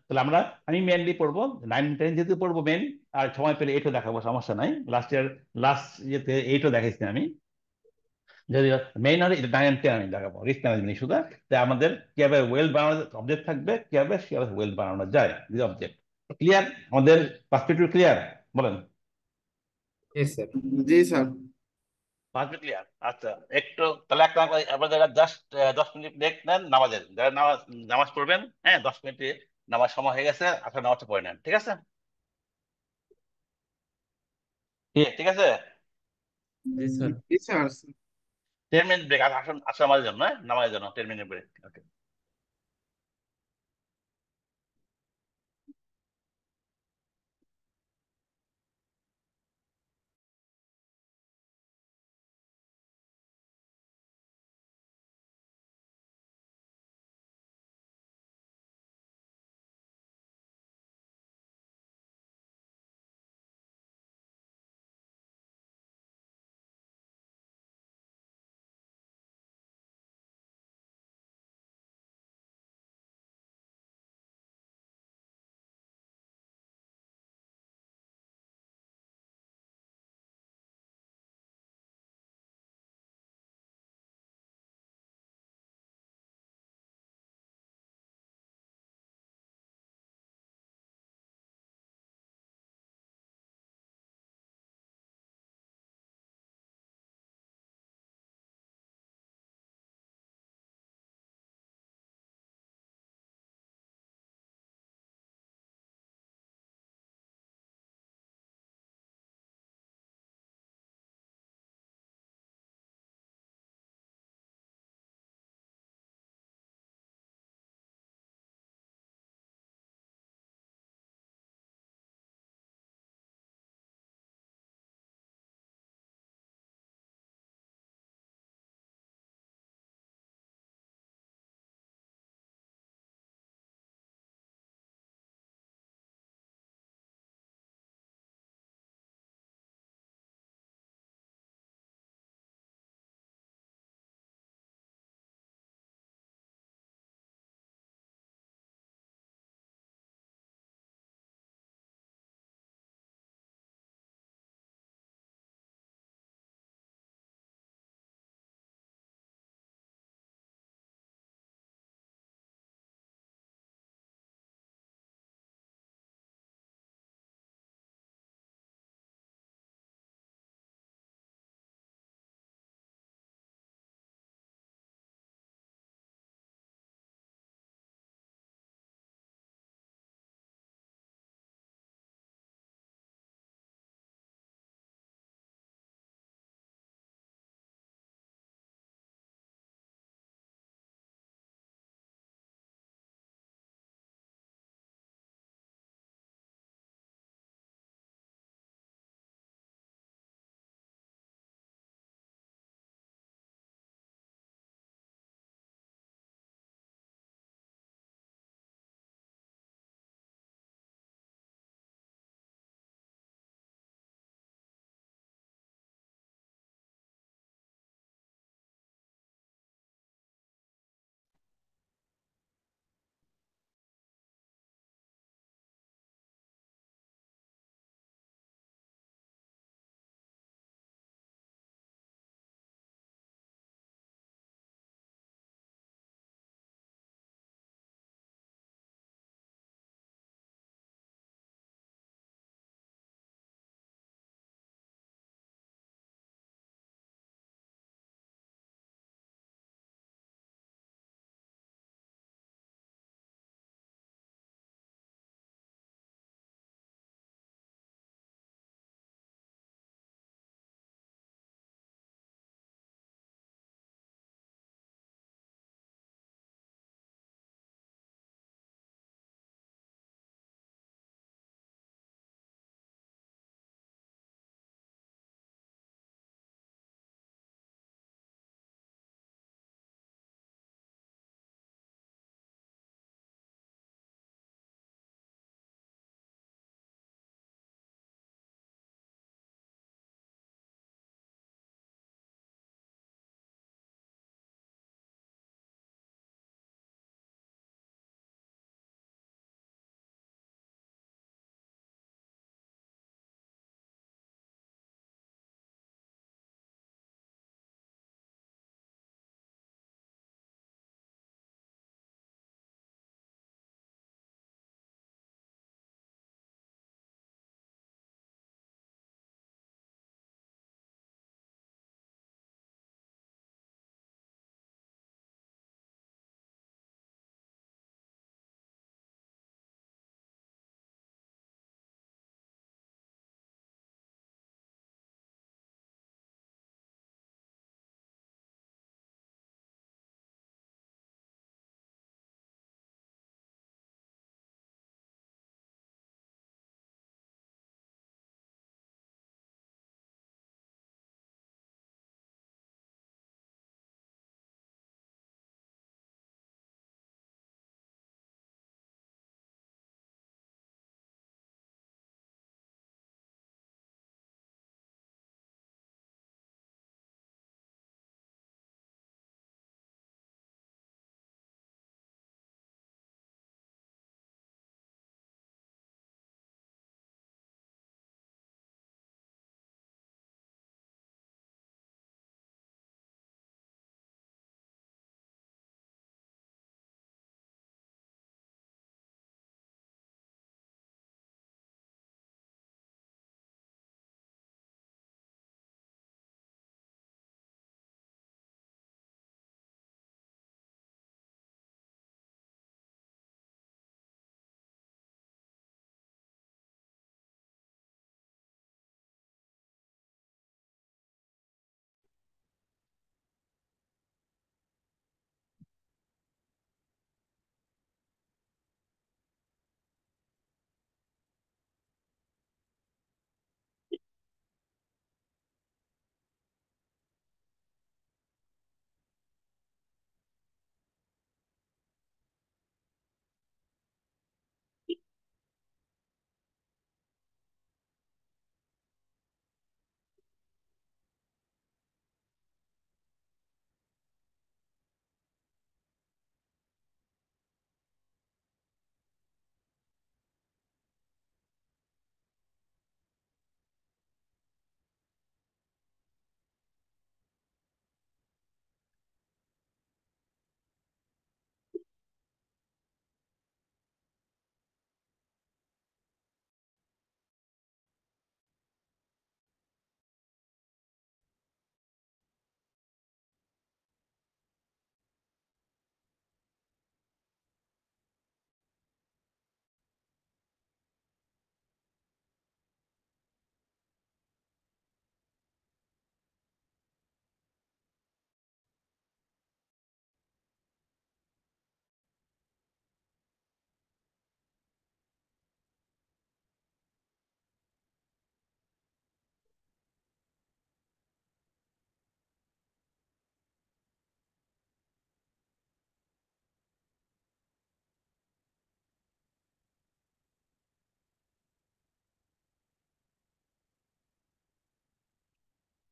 তাহলে আমি মেনলি পড়বো 9 10 যেহেতু পড়বো মেন, আর সময় পেলে 8ও দেখাবো, সমস্যা নাই। লাস্ট ইয়েতে 8ও দেখাইছি আমি। যদি মেইন হলে 9 and 10 আমি দেখাবো রিস্ক ম্যানেজমেন্ট ইস্যুটা। তাই আমাদের কিভাবে ওয়েলথ বানানো অবজেক্ট থাকবে, কিভাবে ওয়েলথ বানানো যায়, দিস অবজেক্ট ক্লিয়ার। আমাদের পার্সপেক্টিভ ক্লিয়ার, বলেন। Yes, sir. জি স্যার। পার্সপেক্টিভ ক্লিয়ার, আচ্ছা। একটু তাহলে একটা আপনার যারা জাস্ট 10 মিনিট ব্রেক নেন নামাজের, যারা নামাজ পড়বেন, হ্যাঁ 10 মিনিটে নামাজ সময় হয়ে গেছে, আপনার নামাজটা পড়ে নেন, ঠিক আছে। ঠিক আছে। জি স্যার। জি স্যার। 10 মিনিট ব্রেক, আসুন আসুন আমাদের জন্য, হ্যাঁ নামাজের জন্য 10 মিনিট ব্রেক, ওকে।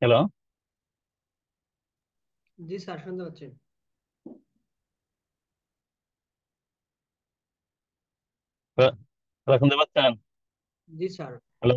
হ্যালো, জি স্যার, শুনতে পাচ্ছি। শুনতে পাচ্ছেন? জি স্যার। Hello,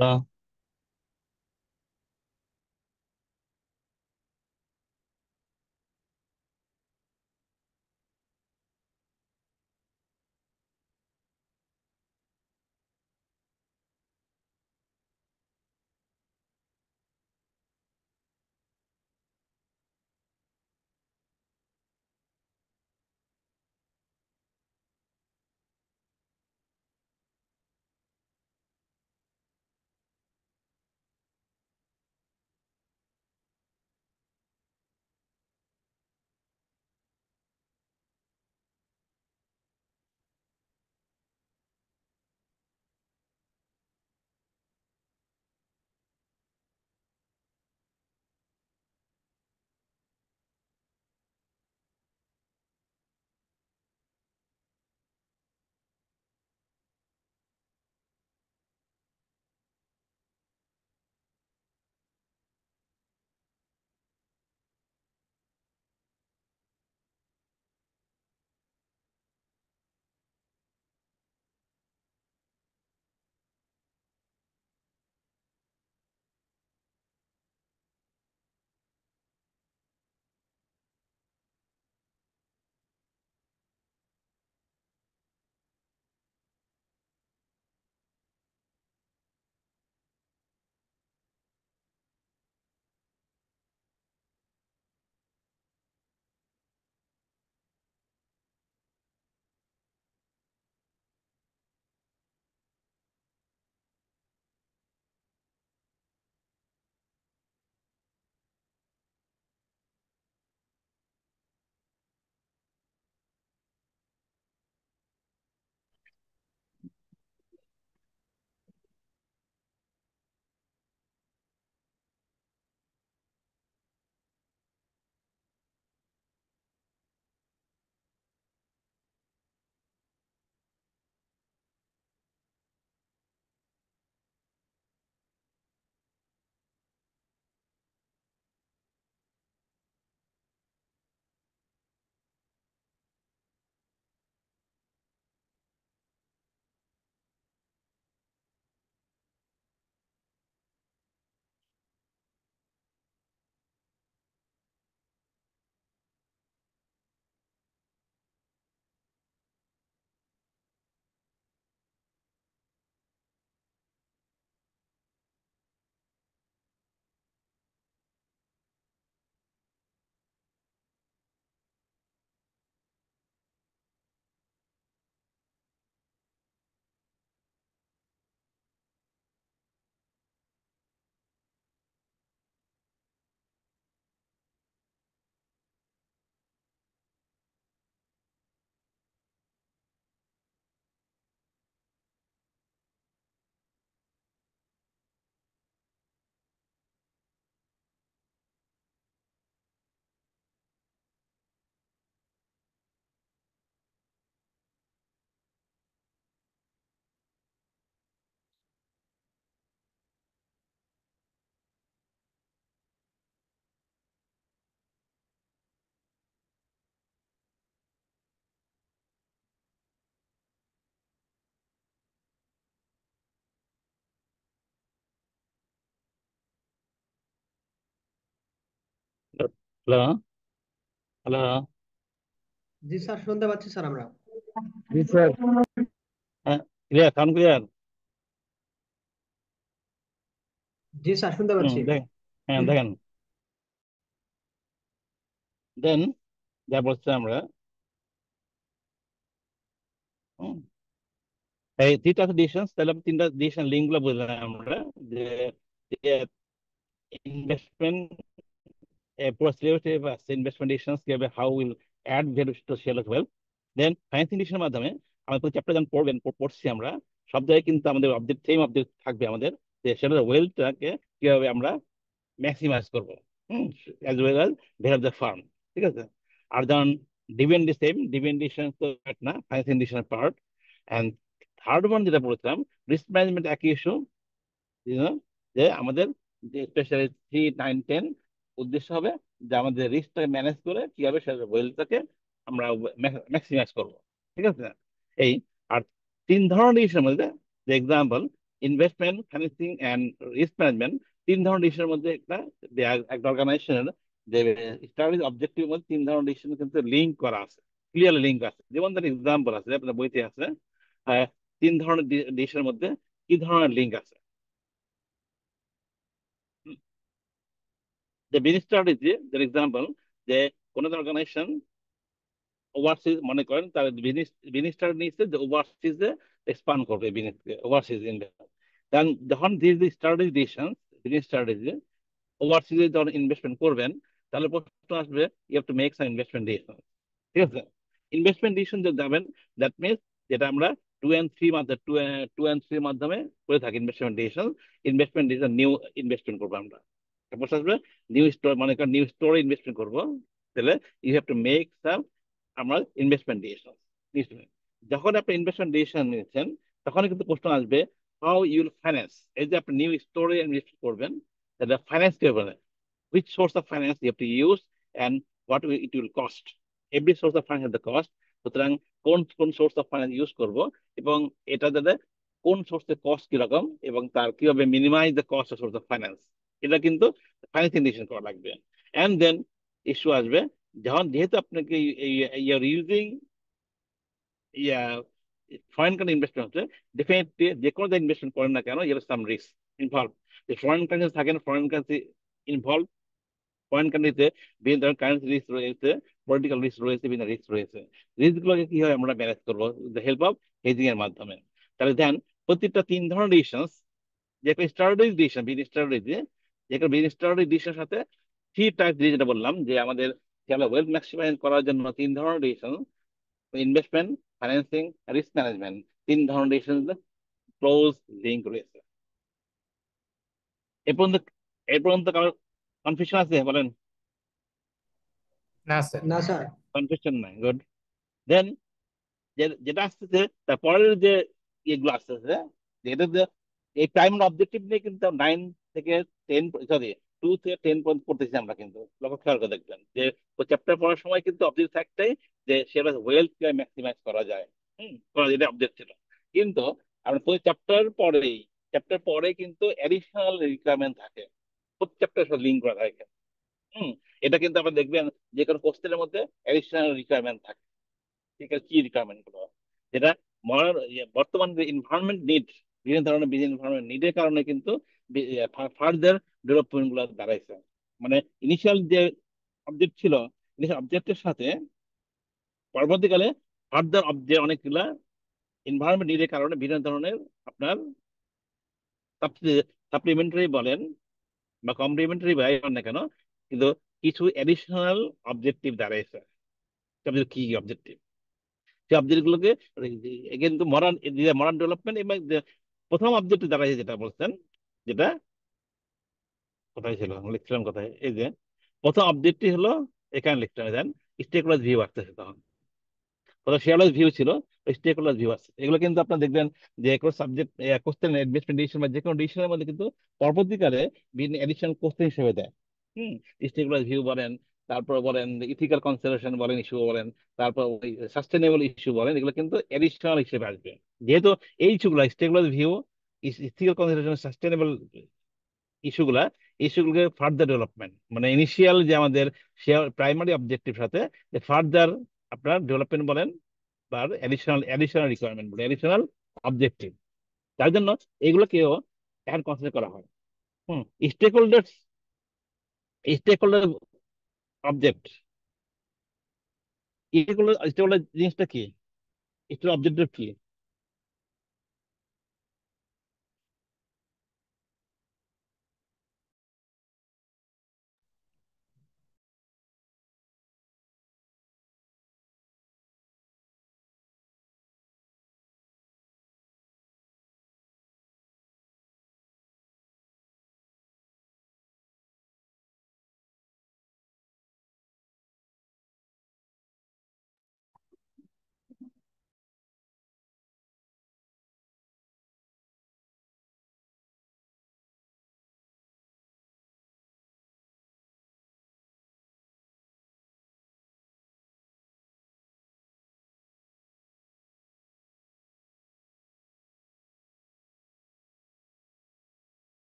hello, hello. জি স্যার, শুনতে পাচ্ছি স্যার আমরা। জি স্যার। হ্যাঁ, ক্লিয়ার, সাউন্ড ক্লিয়ার? জি স্যার, শুনতে পাচ্ছি। হ্যাঁ, দেখেন, দেন যা বলছি আমরা, হুম, এই তিনটা ডিসিশন, তাহলে আমরা তিনটা ডিসিশন লিঙ্ক গুলো বুঝলাম আমরা, যে ইনভেস্টমেন্ট পুরো ইনভেস্টমেন্ট ডিসিশনস কিভাবে, how will add value to share wealth. Then financing ডিসিশনের মাধ্যমে আমরা পুরো চ্যাপ্টার যখন পড়ছি আমরা, সব জায়গায় কিন্তু আমাদের অবজেক্ট, সেম অবজেক্ট থাকবে আমাদের, যে শেয়ার ওয়েলথটাকে কিভাবে আমরা ম্যাক্সিমাইজ করবো, as well as value of the farm. ঠিক আছে? আর যেমন ডিভিডেন্ড, সেম ডিভিডেন্ড ডিসিশন তো না, ফাইন্যান্সিং ডিসিশনের পার্ট। অ্যান্ড থার্ড ওয়ান যেটা বলেছিলাম, রিস্ক ম্যানেজমেন্ট একই ইস্যু, যে আমাদের যে স্পেশালি 3, 9, 10 উদ্দেশ্য হবে যে আমাদের রিস্কটাকে ম্যানেজ করে কিভাবে সে ওয়েলথটাকে আমরা ম্যাক্সিমাইজ করবো, ঠিক আছে? এই আর 3 ধরনের ডিসিশনের মধ্যে, যে example investment, financing and risk management, 3 ধরনের ডিসিশনের মধ্যে একটা অর্গানাইজেশনের যে স্টাডিজ অবজেক্টিভের মধ্যে 3 ধরনের ডিসিশন কিন্তু লিঙ্ক করা আছে, ক্লিয়ারলি লিঙ্ক আছে। যেমন তার এক্সাম্পল আছে আপনার বইতে আছে, 3 ধরনের ডিসিশনের মধ্যে কি ধরনের লিঙ্ক আছে। যে বিজনেস স্ট্র্যাটেজি, ফর এক্সাম্পল, যে কোন অর্গানাইজেশন ওভারসিজ, মনে করেন তার বিজনেস বিজনেস স্ট্র্যাটেজি নিচ্ছে যে ওভারসিজে এক্সপান্ড করবে বিজনেসকে, ওভারসিজ ইনভেস্ট। কারণ যখন this strategy decision, business strategy ওভারসিজে যখন ইনভেস্টমেন্ট করবেন, তাহলে প্রশ্ন আসবে you have to make some investment decision, ঠিক আছে? ইনভেস্টমেন্ট ডিসিশন যে যাবেন, দ্যাট মিনস যেটা আমরা 2 and 3 মাধ্যমে করে থাকি investment decision. Investment decision new investment করবো আমরা, তারপর আসবে নিউ স্টোর, মনে করেন নিউ স্টোরে ইনভেস্টমেন্ট করবো, তাহলে you have to make some আমরা ইনভেস্টমেন্ট ডিসিশন। যখন আপনি ইনভেস্টমেন্ট ডিসিশন নিচ্ছেন, তখন কিন্তু প্রশ্ন আসবে হাউ ইউল ফাইন্যান্স। এই যে আপনি নিউ স্টোরে ইনভেস্ট করবেন, তাহলে ফাইন্যান্স কিভাবে, which source of finance you have to use and it will cost. Every source of finance has the cost. সুতরাং কোন কোন সোর্স অফ ফাইন্যান্স ইউজ করব, এবং এটা যাতে কোন সোর্সের কস্ট কিরকম, এবং তার কিভাবে minimize the cost of source of finance, এটা কিন্তু ফাইন্যান্সিং ডিসিশন করা লাগবে। অ্যান্ড দেন ইস্যু আসবে, যেহেতু আপনাকে your using yeah foreign country investment হচ্ছে, ডেফিনেটলি যে কোনো ইনভেস্টমেন্ট করেন না কেন, ইয়ার সাম রিস্ক ইনভলভ। যে ফরেন কান্ট্রি থাকেন, ফরেন কান্ট্রি ইনভলভ, ফরেন কান্ট্রিতে বিভিন্ন ধরনের কারেন্সি রিস্ক রয়েছে, পলিটিক্যাল রিস্ক রয়েছে, বিভিন্ন রিস্ক রয়েছে। রিস্ক গুলোকে কিভাবে আমরা ম্যানেজ করবো, দ্য হেল্প অফ হেজিং এর মাধ্যমে। তাহলে দেন প্রত্যেকটা 3 ধরনের ডিসিশন, যে একটা স্ট্র্যাটেজিক ডিসিশন, বিজনেস স্ট্র্যাটেজি, যে একটা বিজনেস স্ট্র্যাটেজিক ডিসিশনের সাথে 3 টাইপ, যেটা বললাম যে আমাদের ওয়েলথ ম্যাক্সিমাইজ করার জন্য 3 ধরনের decision, investment, financing, risk management, 3 ধরনের ডিসিশন ক্লোজ লিঙ্ক রয়েছে। এ পর্যন্ত কারো কনফিউশন আছে বলেন? না স্যার। না স্যার। কনফিউশন নাই, গুড। দেন যেটা আসতেছে তারপরের যে ইয়েগুলো আসতেছে, যেটা যে এই প্রাইমারি অবজেক্টিভ নিয়ে কিন্তু 9 থেকে 10, সরি 2 থেকে 10 পর্যন্ত পড়তেছি আমরা, কিন্তু লক্ষ্য খেয়াল করে দেখবেন যে ওই চ্যাপ্টার পড়ার সময় কিন্তু অবজেক্টিভ একটাই, যে সেটা ওয়েলথ কিভাবে ম্যাক্সিমাইজ করা যায়, করা যেটা অবজেক্ট ছিল। কিন্তু আমরা প্রতি চ্যাপ্টার পরে কিন্তু অ্যাডিশনাল রিকোয়ারমেন্ট থাকে, প্রতি চ্যাপ্টার সাথে লিঙ্ক করা থাকে। হুম এটা কিন্তু আপনি দেখবেন যে কোনো কোশ্চেনের মধ্যে অ্যাডিশনাল রিকোয়ারমেন্ট থাকে। ঠিক আছে, কি রিকোয়ারমেন্ট গুলো, যেটা বর্তমান যে ইনভারনমেন্ট নিড, বিভিন্ন ধরনের বিজনেস ইনভারনমেন্ট নিডের কারণে কিন্তু ফার্দার ডেভেলপমেন্ট গুলো দাঁড়াইছে। মানে ইনিশিয়াল যে অবজেক্ট ছিল, ইনিশিয়াল অবজেক্টের সাথে পরবর্তীকালে ফার্দার যে অনেকগুলা ইনভারনমেন্ট নিডের কারণে বিভিন্ন ধরনের আপনার সাপ্লিমেন্টারি বলেন বা কমপ্লিমেন্টারি বলেন না কেন, কিন্তু কিছু এডিশনাল অবজেক্টিভ দাঁড়াইছে। কি অবজেক্টিভ, সেই অবজেক্ট গুলোকে কিন্তু মডার্ন ডেভেলপমেন্ট, এবং প্রথম অবজেক্ট দাঁড়ায় যেটা বলছেন, যেটা কোথায় ছিল লিখছিলাম, কোথায়, এই যে প্রথম অবজেক্টটি হলো, এখানে লিখতে দেন স্টেক হোল্ডার ভিউ আসতেছে, তখন প্রথম শেয়ার ভিউ ছিল, স্টেক হোল্ডার ভিউ আসছে। এগুলো কিন্তু আপনার দেখবেন যে কোনো সাবজেক্ট কোশ্চেন, ইনভেস্টমেন্ট ডিসিশন বা যে কোনো ডিসিশনের মধ্যে কিন্তু পরবর্তীকালে বিভিন্ন এডিশনাল কোশ্চেন হিসেবে দেয়। হুম স্টেক হোল্ডার ভিউ বলেন, তারপর বলেন ইথিক্যাল কনসিডারেশন বলেন, ইস্যু বলেন, তারপর সাস্টেনেবল ইস্যু বলেন, এগুলো কিন্তু এডিশনাল হিসেবে আসবে। যেহেতু এই ইস্যুগুলো stakeholder view, ethical consideration, sustainable ইস্যুগুলা, ইস্যুগুলোকে ফার্দার ডেভেলপমেন্ট, মানে ইনিশিয়াল যে আমাদের প্রাইমারি অবজেক্টিভ সাথে যে ফার্দার আপনার ডেভেলপমেন্ট বলেন, বা এডিশনাল রিকোয়ারমেন্ট বলে, এডিশনাল অবজেক্টিভ। তার জন্য এগুলোকেও এখন কনসিডার করা হয়। Hmm stakeholder stakeholder object, stakeholder জিনিসটা কি, স্টেক অবজেক্টিভ কি?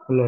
হ্যালো।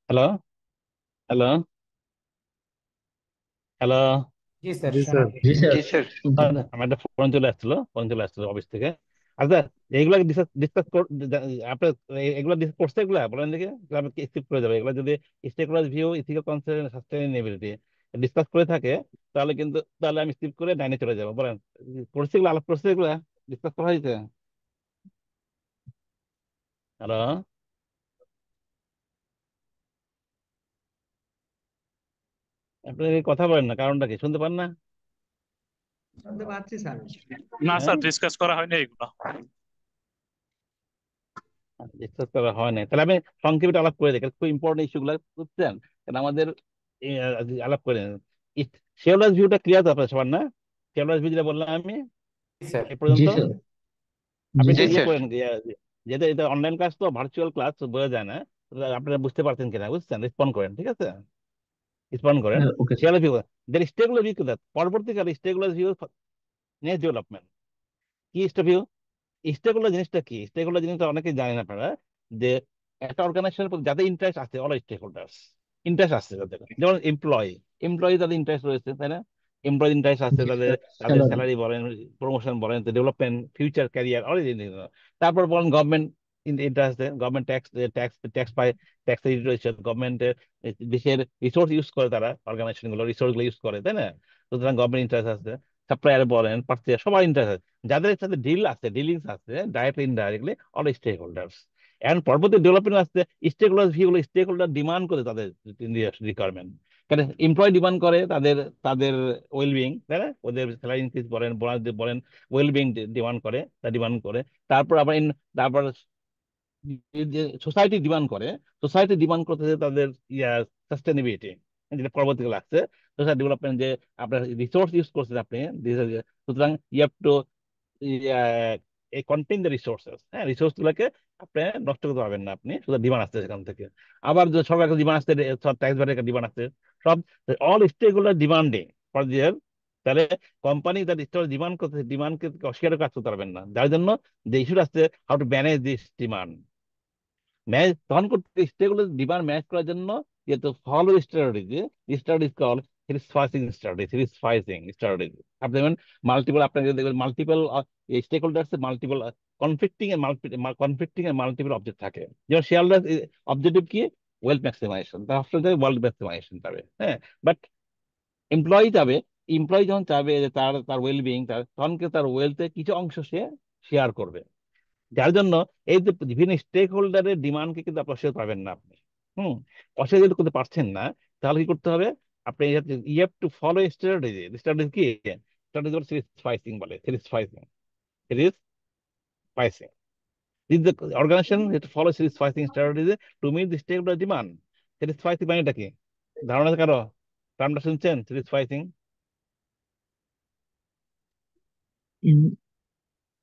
Hello, hello, hello. জি স্যার, জি স্যার। জি স্যার। আমার একটা ফোন চলে আসছিল অফিস থেকে। আচ্ছা, এইগুলা ডিসকাস ডিসকাস আপনার এগুলা ডিসকাস করছে, এগুলা বলেন দেখি, আমি স্কিপ করে যাবো এগুলা। যদি stakeholder view, ethical concern, sustainability discuss করে থাকে, তাহলে আমি স্কিপ করে 9-এ চলে যাবো। বলেন, করছে এগুলো, আলাপ করছে এগুলা, ডিসকাস করা হয়েছে? হ্যালো, আপনি কথা বলেন না, কারণটা কি শুনতে পান না? শুনতে পাচ্ছি স্যার। না হ্যাঁ, স্যার, ডিসকাস করা হয়নি এগুলো। ডিসকাস করা হয় নাই, তাহলে আমি সংক্ষেপে আলাপ করে দেখি, খুব ইম্পর্টেন্ট ইস্যু গুলা, বুঝছেন? কারণ আমাদের আলাপ করে শেয়ারহোল্ডার্স ভিউটা ক্লিয়ার তো আপনার সবার, না? শেয়ারহোল্ডার্স ভিউ যেটা বললাম আমি জি স্যার। এই পর্যন্ত, আপনি জি একটু ইয়ে স্যার। করেন, যেটা এটা অনলাইন ক্লাস তো, ভার্চুয়াল ক্লাস বোঝা যায় না। আপনারা বুঝতে পারছেন কিনা, বুঝছেন? রেসপন্ড করেন, ঠিক আছে? রেসপন্ড করেন। Okay sir. শেয়ারহোল্ডার ভিউ, দের স্টেকহোল্ডার ভিউ, পরবর্তীকালে স্টেকহোল্ডার ভিউ, নেক্সট ডেভেলপমেন্ট কি স্টেক ভিউ। স্টেক হোল্ডার জিনিসটা কি? স্টেক হোল্ডার জিনিসটা অনেকে জানেন আপনারা, যে একটা অর্গানাইজেশনের প্রতি যাদের ইন্টারেস্ট আছে, অল স্টেক হোল্ডার্স ইন্টারেস্ট আছে তাদের, যেমন এমপ্লয়ি তাদের ইন্টারেস্ট রয়েছে, তাই না? এমপ্লয়ি ইন্টারেস্ট আছে জি তাদের, স্যার। তাদের স্যালারি। স্যালারি বলেন, প্রমোশন বলেন, ডেভেলপমেন্ট, ফিউচার ক্যারিয়ার, অল। তারপর বলেন গভর্নমেন্ট ইন্টারেস্ট আছে, গভর্নমেন্ট ট্যাক্স ট্যাক্স ট্যাক্স পায়, ট্যাক্স রয়েছে, গভর্নমেন্টের দেশের রিসোর্স ইউজ করে, তারা অর্গানাইজেশন গুলো রিসোর্স গুলো ইউজ করে, তাই না? সুতরাং গভর্নমেন্ট ইন্টারেস্ট আছে, সাপ্লায়ার বলেন, পার্সিয়ার, সবার ইন্টারেস্ট আছে, যাদের সাথে ডিলিংস আছে, directly indirectly, all stakeholders. এখন পরবর্তী ডেভেলপমেন্ট আসছে, স্টেক হোল্ডার ভিউ হলো স্টেক হোল্ডার ডিমান্ড করে তাদের রিকোয়ারমেন্ট। কারণ এমপ্লয় ডিমান্ড করে তাদের, তাদের ওয়েলবিং, তাই না? ওদের স্যালারি ইনক্রিজ বলেন, বোনাস বলেন, ওয়েলবিং ডিমান্ড করে, তা ডিমান্ড করে। তারপর আবার তারপর সোসাইটি ডিমান্ড করে, সোসাইটি ডিমান্ড করতেছে তাদের সাস্টেনেবিলিটি, যেটা পরবর্তীকালে আসছে সোসাইটি ডেভেলপমেন্ট, যে আপনার রিসোর্স ইউজ করছেন আপনি, সুতরাং you have to contain the resources. হ্যাঁ, রিসোর্স গুলোকে আপনি নষ্ট করতে পারবেন না আপনি, শুধু ডিমান্ড আসছে সেখান থেকে। আবার যে সরকার ডিমান্ড আসছে, সব ট্যাক্স ব্যারের ডিমান্ড আসছে, সব অল স্টেক গুলো ডিমান্ডিং ফর দিয়ার। তাহলে কোম্পানি তার স্টোর ডিমান্ড করতে, ডিমান্ডকে অস্বীকার কাজ করতে পারবেন না, যার জন্য যে ইস্যু আসছে, how to manage this demand. Match তখন করতে, স্টেকগুলো ডিমান্ড ম্যাচ করার জন্য যেহেতু follow strategy, strategy call series phasing strategy. আপনি যেমন মাল্টিপল, আপনাকে দেখবেন multiple stakeholders, multiple conflicting এর মাল্টিপল অবজেক্ট থাকে। যেমন শেয়ার হোল্ডার অবজেক্টিভ কি? ওয়েলথ ম্যাক্সিমাইজেশন, তার ওয়েলথ ম্যাক্সিমাইজেশন যাবে, হ্যাঁ। বাট এমপ্লয়ি যাবে, এমপ্লয়ি যখন চাবে যে তার তার ওয়েলবিং, তখন কিন্তু তার ওয়েলথের কিছু অংশ সে শেয়ার করবে। যার জন্য এই যে বিভিন্ন স্টেক হোল্ডারের ডিমান্ডকে কিন্তু আপনি অস্বীকার পাবেন না আপনি। হুম, অস্বীকার যদি করতে পারছেন না, তাহলে কি করতে হবে? আপনি you have to follow strategy. Strategy কি? স্ট্র্যাটেজি সিরিজ ফাইসিং বলে, series phasing. This the organization has to follow series pricing strategy to meet the stakeholder demand. Series pricing মানেটা কি? ধারণা আছে কারো? টার্মটা শুনছেন, সিরিজ প্রাইসিং?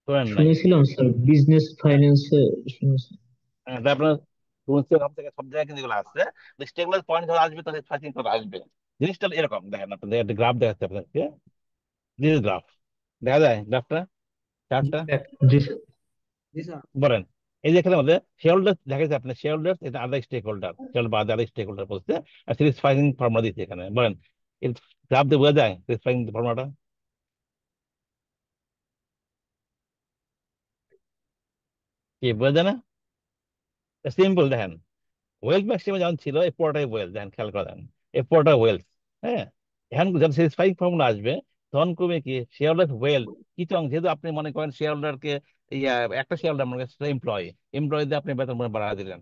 শোনেন নাই? শুনেছিলাম স্যার, বিজনেস ফাইন্যান্সে শুনেছি। তাই আপনার শুনছেন, সব থেকে, সব জায়গায় কিন্তু এগুলো আসছে। স্টেকগুলোর পয়েন্ট ধরে আসবে, তাহলে প্রাইসিং করে আসবে। জিনিসটা এরকম, দেখেন আপনাদের একটা গ্রাফ দেখাচ্ছে আপনাদেরকে, দিস গ্রাফ দেখা যায়, গ্রাফটা, জি চার্টটা স্যার। জি স্যার। জি স্যার। বলেন। এই যে এখানে আমাদের শেয়ার হোল্ডার দেখা যাচ্ছে, আপনার শেয়ার হোল্ডার এটা আদার স্টেক হোল্ডার, শেয়ার বা আদার স্টেক হোল্ডার বলতে, আর স্যাটিসফাইং ফর্মুলা দিচ্ছে এখানে, বলেন এর গ্রাফ দিয়ে বোঝা যায় স্যাটিসফাইং ফর্মুলাটা কি বোঝা যায় না? সিম্পল দেখেন, ওয়েলথ ম্যাক্সিমাম যেমন ছিল এই পুরোটাই ওয়েলথ, দেখেন খেয়াল করেন এই পুরোটা ওয়েলথ। হ্যাঁ, এখন যখন স্যাটিসফাইং ফর্মুলা আসবে তখন কমে কি শেয়ার হোল্ডার ওয়েলথ কিছু অংশ, যেহেতু আপনি মনে করেন শেয়ার হোল্ডারকে একটা শেয়ার হোল্ডার মনে করেন এমপ্লয়ি, এমপ্লয়ীদের আপনি বেতন বাড়া দিলেন,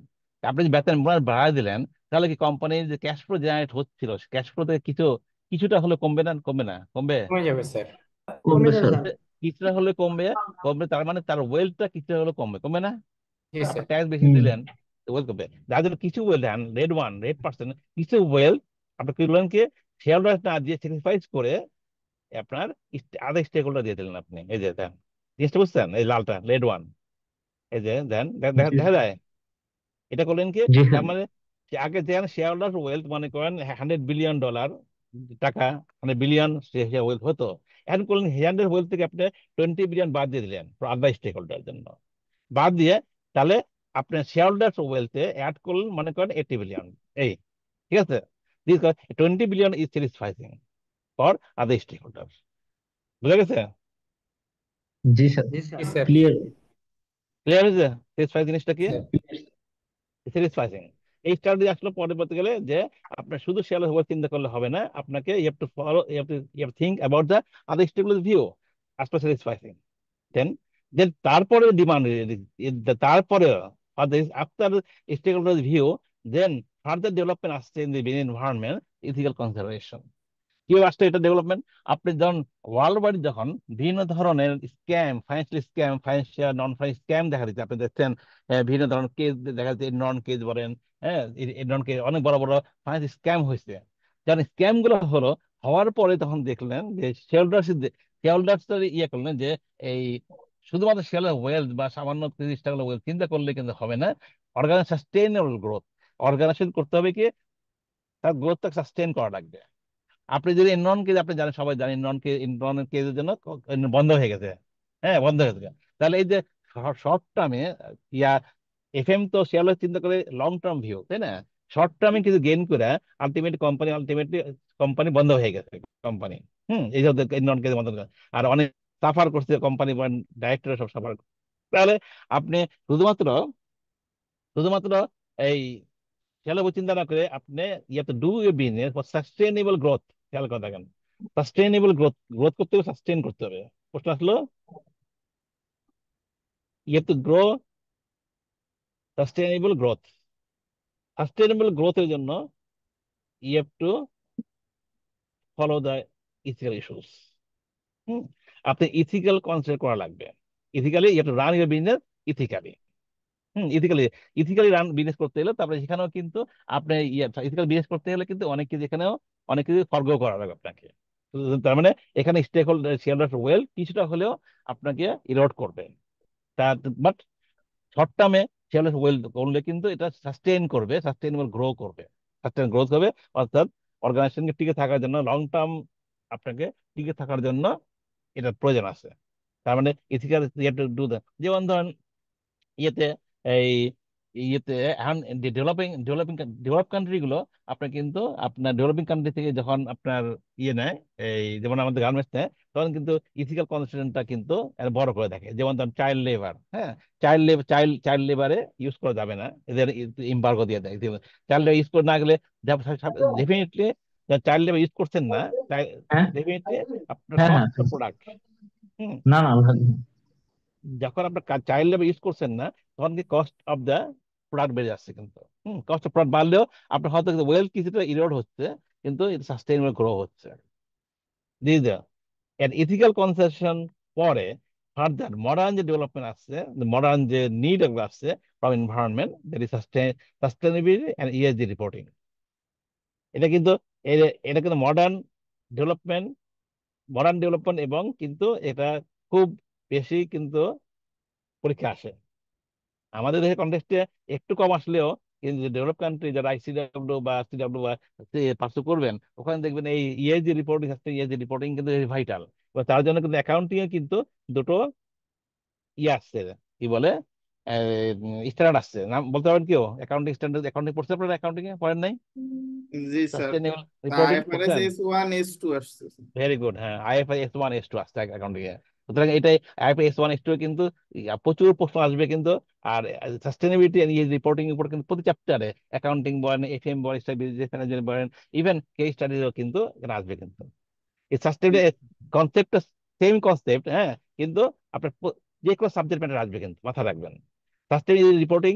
আপনি যে বেতন বাড়া দিলেন তাহলে কি কোম্পানির যে ক্যাশ ফ্লো জেনারেট হচ্ছিল ক্যাশ ফ্লো থেকে কিছুটা হলে কমবে না? কমবে না? কমবে? কমে যাবে স্যার। কমবে যাবে স্যার। স্যার। কিছুটা হলে কমবে। কমবে তার মানে তার ওয়েলথটা কিছুটা হলে কমবে, কমবে না? জি আপনার স্যার। ট্যাক্স বেশি হুম। দিলেন, ওয়েল করবে। যার জন্য কিছু ওয়েল দেন, রেড পার্সেন্ট কিছু ওয়েল আপনি কি করলেন কি শেয়ার হোল্ডার না দিয়ে স্যাক্রিফাইস করে আপনার আদার স্টেক হোল্ডার দিয়ে দিলেন আপনি। এই যে দেন, জিনিসটা বুঝছেন? এই লালটা রেড ওয়ান, এই যে দেন জি দেখা যায় এটা করলেন কি। জি তার স্যার। মানে আগে যেখানে শেয়ার হোল্ডার ওয়েলথ মনে করেন $100 বিলিয়ন টাকা, 100 বিলিয়ন ওয়েলথ হতো, এখন করলেন 100 ওয়েলথ থেকে আপনি 20 বিলিয়ন বাদ দিয়ে দিলেন আদার স্টেক হোল্ডার জন্য, বাদ দিয়ে তাহলে আপনার শেয়ার হোল্ডার ওয়েলথে অ্যাড করলেন মনে করেন 80 বিলিয়ন। এই ঠিক আছে, 20 billion is satisfying for other stakeholder. বুঝা গেছে? জি স্যার। জি জি স্যার। স্যার। ক্লিয়ার। ক্লিয়ার হয়েছে স্যাটিসফাই জিনিসটা কি? স্যার। স্যাটিসফাইং। এই স্টাডি আসলে পরে বলতে গেলে যে আপনার শুধু শেয়ার হোল্ডার চিন্তা করলে হবে না, আপনাকে you have to follow, you have think about the other stakeholder view as per satisfying. Then then তারপরে ডিমান্ড, তারপরে after stakeholder view, then further development আসছে in the environment, ethical conservation. কিভাবে আসছে এটা development? আপনি যখন world wide যখন বিভিন্ন ধরনের স্ক্যাম, ফাইন্যান্সিয়াল নন ফাইন্যান্স স্ক্যাম দেখা দিচ্ছে, আপনি দেখছেন বিভিন্ন ধরনের কেস দেখা যাচ্ছে, নন কেস বলেন, হ্যাঁ নন কেস অনেক বড় বড় ফাইন্যান্স স্ক্যাম হয়েছে। যখন স্ক্যাম গুলো হওয়ার পরে তখন দেখলেন যে শেয়ারহোল্ডার্স ইয়ে করলেন যে এই শুধুমাত্র শেয়ার ওয়েলথ বা সামান্য 30 টাকা ওয়েলথ চিন্তা করলে কিন্তু হবে না, অর্গানাইজ সাস্টেইনেবল গ্রোথ অর্গানাইজেশন করতে হবে কি, তার গ্রোথটা সাস্টেইন করা লাগবে। আপনি যদি এনরন কেজ, আপনি জানেন, সবাই জানেন এনরন কেজের জন্য বন্ধ হয়ে গেছে। হ্যাঁ, বন্ধ হয়ে গেছে। তাহলে এই যে শর্ট টার্মে ইয়া এফএম তো শেয়ার চিন্তা করে লং টার্ম ভিউ, তাই না? শর্ট টার্মে কিছু গেইন করে আলটিমেটলি কোম্পানি বন্ধ হয়ে গেছে কোম্পানি। এই যে নন কেজ বন্ধ করে, আর অনেক সাফার করছে কোম্পানি, ডাইরেক্টর সব সাফার। তাহলে আপনি শুধুমাত্র শুধুমাত্র এই খেয়াল চিন্তা না করে আপনি you have to do your business for sustainable growth. খেয়াল করে দেখেন, সাস্টেইনেবল গ্রোথ, গ্রোথ করতে হবে, সাস্টেইন করতে হবে। প্রশ্ন আসলো, you have to grow sustainable growth. Sustainable গ্রোথের জন্য you have to follow the ethical issues. আপনি ইথিক্যাল কনসিডার করা লাগবে। Ethically you have to run your business ethically. Ethically ethically run business করতে গেলে তারপরে সেখানেও কিন্তু আপনি ইথিক্যাল বিজনেস করতে গেলে কিন্তু অনেক কিছু এখানেও অনেক কিছু ফরগো করা লাগবে আপনাকে। তো তার মানে এখানে স্টেক হোল্ডার শেয়ার ওয়েল কিছুটা হলেও আপনাকে ইরোড করবে। তা বাট শর্ট টার্মে শেয়ার ওয়েল করলে কিন্তু এটা সাস্টেইন করবে, সাস্টেইনেবল গ্রো করবে, সাস্টেইন গ্রোথ হবে। অর্থাৎ অর্গানাইজেশনকে টিকে থাকার জন্য লং টার্ম আপনাকে টিকে থাকার জন্য এটা প্রয়োজন আছে। তার মানে ইথিক্যাল ডু দ্য, যেমন ধরেন ইয়েতে এই ইয়েতে এখন ডেভেলপ কান্ট্রি গুলো আপনার কিন্তু আপনার ডেভেলপিং কান্ট্রি থেকে যখন আপনার ইয়ে নেয়, এই যেমন আমাদের গার্মেন্টস নেয়, তখন কিন্তু ইথিক্যাল কনসিডারেশনটা কিন্তু বড় করে দেখে। যেমন ধরেন চাইল্ড লেবার, হ্যাঁ, চাইল্ড লেবারে ইউজ করা যাবে না, এদের এমবার্গো দিয়ে দেয়। চাইল্ড লেবার ইউজ করে না গেলে ডেফিনেটলি চাইল্ড লেবার ইউজ করছেন না, হ্যাঁ ডেফিনেটলি আপনার হ্যাঁ হ্যাঁ কস্ট স্যার। প্রোডাক্ট। হুম না না ভাই। যখন আপনার চাইল্ড লেবার ইউজ করছেন না, তখন কি কস্ট অফ দ্য প্রোডাক্ট বেড়ে যাচ্ছে কিন্তু। কস্ট অফ প্রোডাক্ট বাড়লেও আপনার হয়তো ওয়েলথ কিছুটা ইরোড হচ্ছে, কিন্তু সাস্টেইনেবল গ্রো হচ্ছে। দিস এর ইথিক্যাল কনসেশন পরে ফার্দার মডার্ন যে ডেভেলপমেন্ট আসছে, মডার্ন যে নিড এগুলো আসছে from environment, that is sustainability and ESG reporting. এটা কিন্তু এটা কিন্তু ডেভেলপমেন্ট মডার্ন ডেভেলপমেন্ট, এবং কিন্তু এটা খুব বেশি কিন্তু পরীক্ষা আসে। আমাদের দেশের কন্টেক্সটে একটু কম আসলেও কিন্তু ডেভেলপ কান্ট্রি যারা আইসিডব্লিউ বা সিডব্লিউ বা পার্সু করবেন, ওখানে দেখবেন এই ইএসজি রিপোর্টিং আসছে, ইএসজি রিপোর্টিং কিন্তু ভাইটাল। তার জন্য কিন্তু অ্যাকাউন্টিং এ কিন্তু দুটো ইয়ে আসছে, কি বলে স্ট্যান্ডার্ড আসছে, নাম বলতে পারবেন কেউ? অ্যাকাউন্টিং স্ট্যান্ডার্ড, অ্যাকাউন্টিং পড়ছে আপনারা? অ্যাকাউন্টিং এ পড়েন নাই? জি স্যার, সাস্টেনেবল রিপোর্টিং আইএফআরএস পড়ছেন? S1 S2 আসছে স্যার। ভেরি গুড, হ্যাঁ, আইএফআই S1 S2 আসছে অ্যাকাউন্টিং এ। সুতরাং এটাই আইএফআই S1 S2 কিন্তু প্রচুর প্রশ্ন আসবে কিন্তু। আর সাস্টেনেবিলিটি রিপোর্টিং উপর কিন্তু প্রতি চ্যাপ্টারে অ্যাকাউন্টিং বলেন, এফএম বলেন, বিজনেস ম্যানেজমেন্ট বলেন, ইভেন কেস স্টাডিজও কিন্তু এখানে আসবে কিন্তু। এই সাস্টেনেবিলিটি কনসেপ্টটা সেম কনসেপ্ট, হ্যাঁ, কিন্তু আপনার যে কোনো সাবজেক্ট ম্যাটার আসবে কিন্তু, মাথায় রাখবেন। সাস্টেনেবিলিটি রিপোর্টিং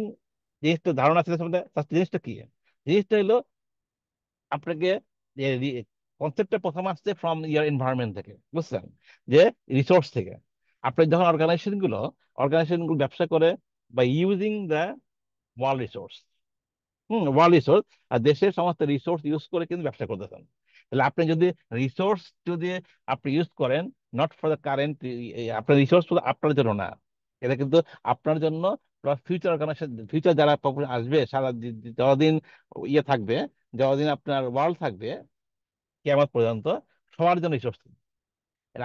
জিনিসটা ধারণা আছে সম্বন্ধে, জিনিসটা কি? জিনিসটা হলো আপনাকে কনসেপ্টটা প্রথম আসছে ফ্রম ইয়ার এনভায়রনমেন্ট থেকে, বুঝছেন? যে রিসোর্স থেকে। আপনি যখন অর্গানাইজেশন গুলো ব্যবসা করে বা using the world resource, world resource, আর দেশের সমস্ত রিসোর্স ইউজ করে কিন্তু ব্যবসা করতেছেন। তাহলে আপনি যদি রিসোর্স যদি আপনি ইউজ করেন নট ফর দ্য কারেন্ট, আপনার রিসোর্স শুধু আপনার জন্য না, এটা কিন্তু আপনার জন্য প্লাস ফিউচার অর্গানাইজেশন, ফিউচার যারা population আসবে, সারা যতদিন ইয়ে থাকবে, যতদিন আপনার ওয়ার্ল্ড থাকবে কিয়ামত পর্যন্ত, সবার জন্য রিসোর্স।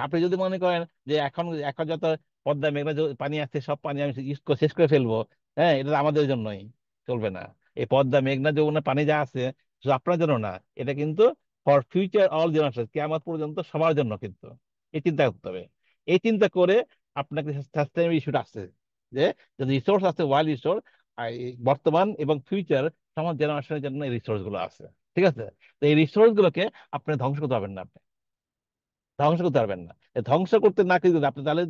আপনি যদি মনে করেন যে এখন এখন যত পদ্মা মেঘনা পানি আছে, সব পানি আমি ইউজ করে শেষ করে ফেলবো, হ্যাঁ, এটা তো আমাদের জন্যই, চলবে না। এই পদ্মা মেঘনা যমুনা পানি যা আছে শুধু আপনার জন্য না, এটা কিন্তু ফর ফিউচার অল জেনারেশন, কিয়ামত পর্যন্ত সবার জন্য কিন্তু। এই চিন্তা করতে হবে। এই চিন্তা করে আপনাকে সাস্টেইনেবল ইস্যুটা আসছে, যে যদি রিসোর্স আছে, ওয়াইল্ড রিসোর্স, বর্তমান এবং ফিউচার সমাজ জেনারেশনের জন্য এই রিসোর্স গুলো আছে। ঠিক আছে? তো এই রিসোর্স গুলোকে আপনি ধ্বংস করতে পারবেন না, ধ্বংস করতে পারবেন না। ধ্বংস করতে না কিন্তু আপনি তাহলে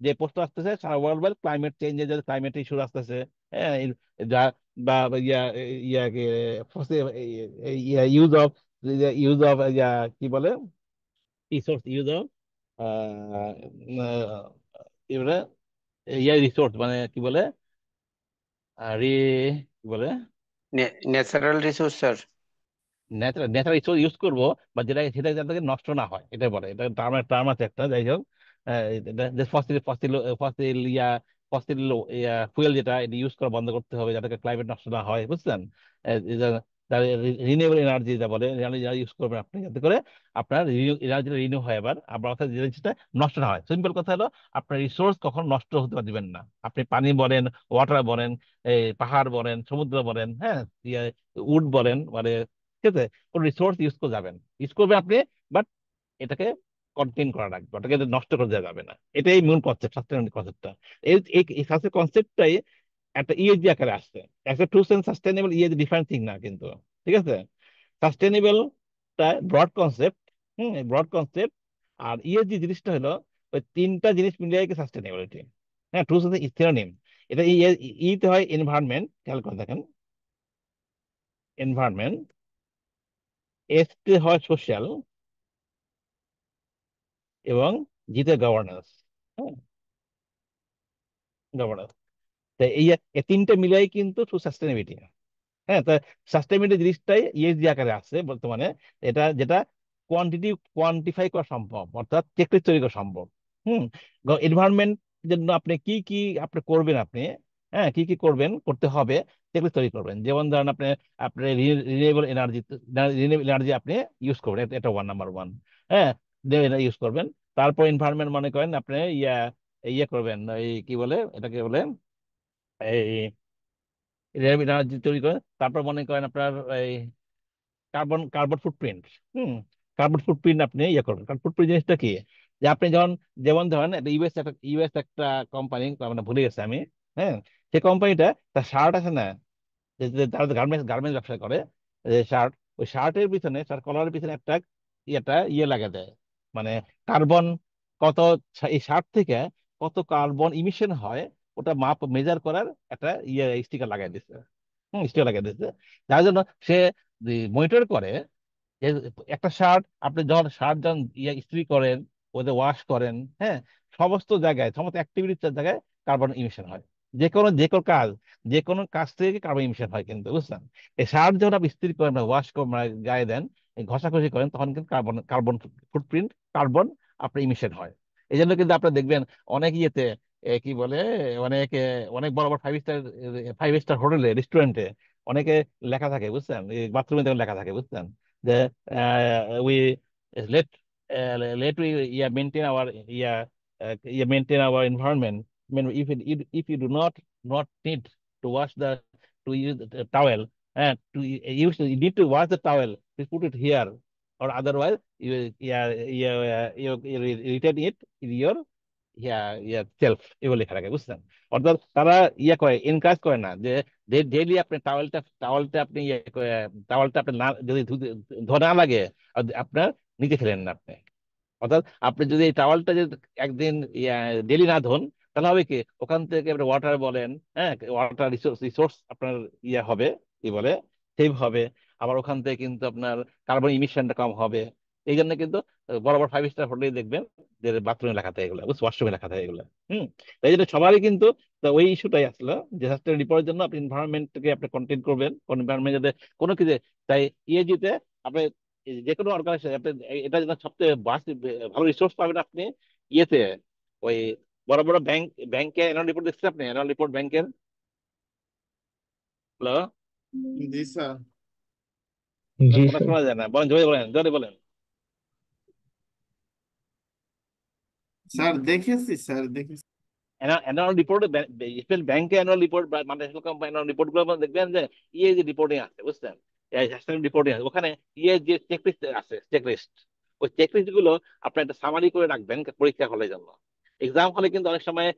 যে প্রশ্ন আসতেছে সারা ওয়ার্ল্ড ওয়াইড ক্লাইমেট চেঞ্জের, যে ক্লাইমেট ইস্যু আসতেছে, হ্যাঁ, যা বা ইয়া ইয়া ইউজ অফ ইয়া কি বলে, রিসোর্স ইউজ অফ কি বলে, ইয়া রিসোর্স মানে কি বলে, রি কি বলে, natural resource sir. Natural resource use করবো, বা যেটা সেটা যাতে নষ্ট না হয়, এটা বলে। এটা টার্ম আছে একটা, যাই হোক। যে ফসিল ফসিল ফসিল ইয়া ফসিল ইয়া ফুয়েল যেটা, এটা ইউজ করা বন্ধ করতে হবে যাতে ক্লাইমেট নষ্ট না হয়, বুঝছেন? রিনিউয়েবল এনার্জি যা বলে, ইউজ করবেন আপনি যাতে করে আপনার এনার্জি রিনিউ হয়, এবার আপনার অর্থাৎ যে জিনিসটা নষ্ট না হয়। সিম্পল কথা হলো, আপনার রিসোর্স কখনো নষ্ট হতে দিবেন না। আপনি পানি বলেন, ওয়াটার বলেন, এই পাহাড় বলেন, সমুদ্র বলেন, হ্যাঁ, উড বলেন, মানে, ঠিক আছে, কোন রিসোর্স ইউজ করে যাবেন, ইউজ করবেন আপনি, বাট এটাকে কন্টেইন করা রাখবে, ওটাকে নষ্ট করে দেওয়া যাবে না। এটাই মূল কনসেপ্ট, সাস্টেনেবল কনসেপ্টটা। এই কনসেপ্টটাই একটা ইএসজি আকারে আসছে। একটা true sense sustainable ESG different thing না কিন্তু, ঠিক আছে? সাস্টেনেবলটা ব্রড কনসেপ্ট, ব্রড কনসেপ্ট। আর ইএসজি জিনিসটা হলো ওই তিনটা জিনিস মিলিয়ে সাস্টেনেবিলিটি। হ্যাঁ, ট্রু সেন্স সিনোনিম। এটা ইতে হয় এনভায়রনমেন্ট, খেয়াল করে দেখেন, এনভায়রনমেন্ট। এসতে হয় সোশ্যাল, এবং জিতে গভর্নেন্স। হ্যাঁ, গভর্নেন্স। তো এই তিনটে মিলাই কিন্তু ট্রু সাস্টেনেবিলিটি। হ্যাঁ, তা সাস্টেনেবিলিটি জিনিসটাই ইএসজি আকারে আছে বর্তমানে। এটা যেটা কোয়ান্টিফাই করা সম্ভব, অর্থাৎ চেকলিস্ট তৈরি করা সম্ভব। হুম এনভায়রনমেন্ট জন্য আপনি কি কি আপনি করবেন, আপনি, হ্যাঁ, কি কি করতে হবে, চেকলিস্ট তৈরি করবেন। যেমন ধরেন আপনি আপনি রিনিউয়েবল এনার্জি আপনি ইউজ করবেন, এটা নাম্বার ওয়ান। হ্যাঁ, ইউজ করবেন। তারপর এনভায়রনমেন্ট মনে করেন আপনি ইয়ে করবেন, এই কি বলে, এটাকে বলে এই এনার্জি তৈরি করেন। তারপর মনে করেন আপনার এই কার্বন কার্বন ফুটপ্রিন্ট। হুম কার্বন ফুটপ্রিন্ট আপনি ইয়ে করবেন। কার্বন ফুটপ্রিন্ট জিনিসটা কি? যে আপনি যখন, যেমন ধরেন একটা ইউএস একটা কোম্পানি, মানে ভুলে গেছি আমি, হ্যাঁ, সেই কোম্পানিটা তার শার্ট আছে না, তারা গার্মেন্টস গার্মেন্টস ব্যবসা করে, যে শার্ট, ওই শার্টের পিছনে, তার কলারের পিছনে একটা ইয়ে লাগা দেয়, মানে কার্বন কত, এই শার্ট থেকে কত কার্বন ইমিশন হয়, ওটা মেজার করার একটা স্টিকার লাগাই দিচ্ছে। স্টিকার লাগাই দিচ্ছে, যার জন্য সে মনিটর করে যে একটা শার্ট, আপনি যখন যখন ইস্ত্রি করেন, ওদের ওয়াশ করেন, হ্যাঁ, সমস্ত জায়গায়, সমস্ত অ্যাক্টিভিটির জায়গায় কার্বন ইমিশন হয়। যে কোনো কাজ থেকে কার্বন ইমিশন হয় কিন্তু, বুঝছেন? এই শার্ট যখন আপনি ইস্ত্রি করেন, ওয়াশ করেন, মানে গায়ে দেন, এই ঘষাঘষি করেন, তখন কিন্তু কার্বন কার্বন ফুটপ্রিন্ট, কার্বন আপনার ইমিশন হয়। এই জন্য কিন্তু আপনার দেখবেন অনেক ইয়েতে, কি বলে, অনেক অনেক বড় বড় ফাইভ স্টার হোটেলে, রেস্টুরেন্টে অনেকে লেখা থাকে, বুঝছেন, বাথরুমে দেখুন লেখা থাকে, বুঝছেন, যে we let let we maintain our yeah maintain our environment mean, if you do not need to wash to use the towel, and you need to wash the towel, please put it here, or otherwise you retain it in your self, এগুলো লেখা থাকে, বুঝছেন? অর্থাৎ তারা করে, encourage করে না যে ডেইলি আপনি টাওয়ালটা আপনি টাওয়ালটা আপনার না, যদি ধোয়া না লাগে, আপনার নিচে ফেলেন না আপনি। অর্থাৎ আপনি যদি এই টাওয়ালটা যদি একদিন ডেলি না ধোন, তাহলে হবে কি, ওখান থেকে আপনি ওয়াটার বলেন, হ্যাঁ, ওয়াটার রিসোর্স আপনার হবে, কি বলে, সেভ হবে। আবার ওখান থেকে কিন্তু আপনার কার্বন ইমিশনটা কম হবে। এই জন্য কিন্তু বড় বড় 5 স্টার হোটেলে দেখবেন যে বাথরুমে লেখা থাকে এগুলো, ওয়াশরুমে লেখা থাকে এগুলো। এই জন্য সবারই কিন্তু তো ওই ইস্যুটাই আসলো যে সাস্টেইনেবল রিপোর্টের জন্য আপনি এনভায়রনমেন্টকে আপনি কন্টেন করবেন, এনভায়রনমেন্ট যাতে কোনো কিছু, তাই ইএজিতে আপনি যে কোনো অর্গানাইজেশন আপনি এটা যেন সবচেয়ে ভালো রিসোর্স পাবেন আপনি ইয়েতে, ওই বড় বড় ব্যাংকের অ্যানুয়াল রিপোর্ট দেখছেন আপনি, অ্যানুয়াল রিপোর্ট ব্যাংকের। হ্যালো, জি স্যার। জি কথা স্যার। শোনা যায় না, বলেন, জোরে বলেন, জোরে বলেন। স্যার দেখেছি, স্যার দেখেছি। অ্যানুয়াল রিপোর্ট, স্পেশাল ব্যাংকে অ্যানুয়াল রিপোর্ট বা মাল্টিন্যাশনাল কোম্পানি অ্যানুয়াল রিপোর্ট গুলো দেখবেন যে ইএজি রিপোর্টিং আছে, বুঝছেন? রিপোর্টিং আছে, ওখানে যে চেকলিস্ট আছে, চেকলিস্ট, ওই চেকলিস্ট গুলো আপনি একটা সামারি করে রাখবেন পরীক্ষা হলের জন্য। এক্সাম হলে কিন্তু অনেক সময়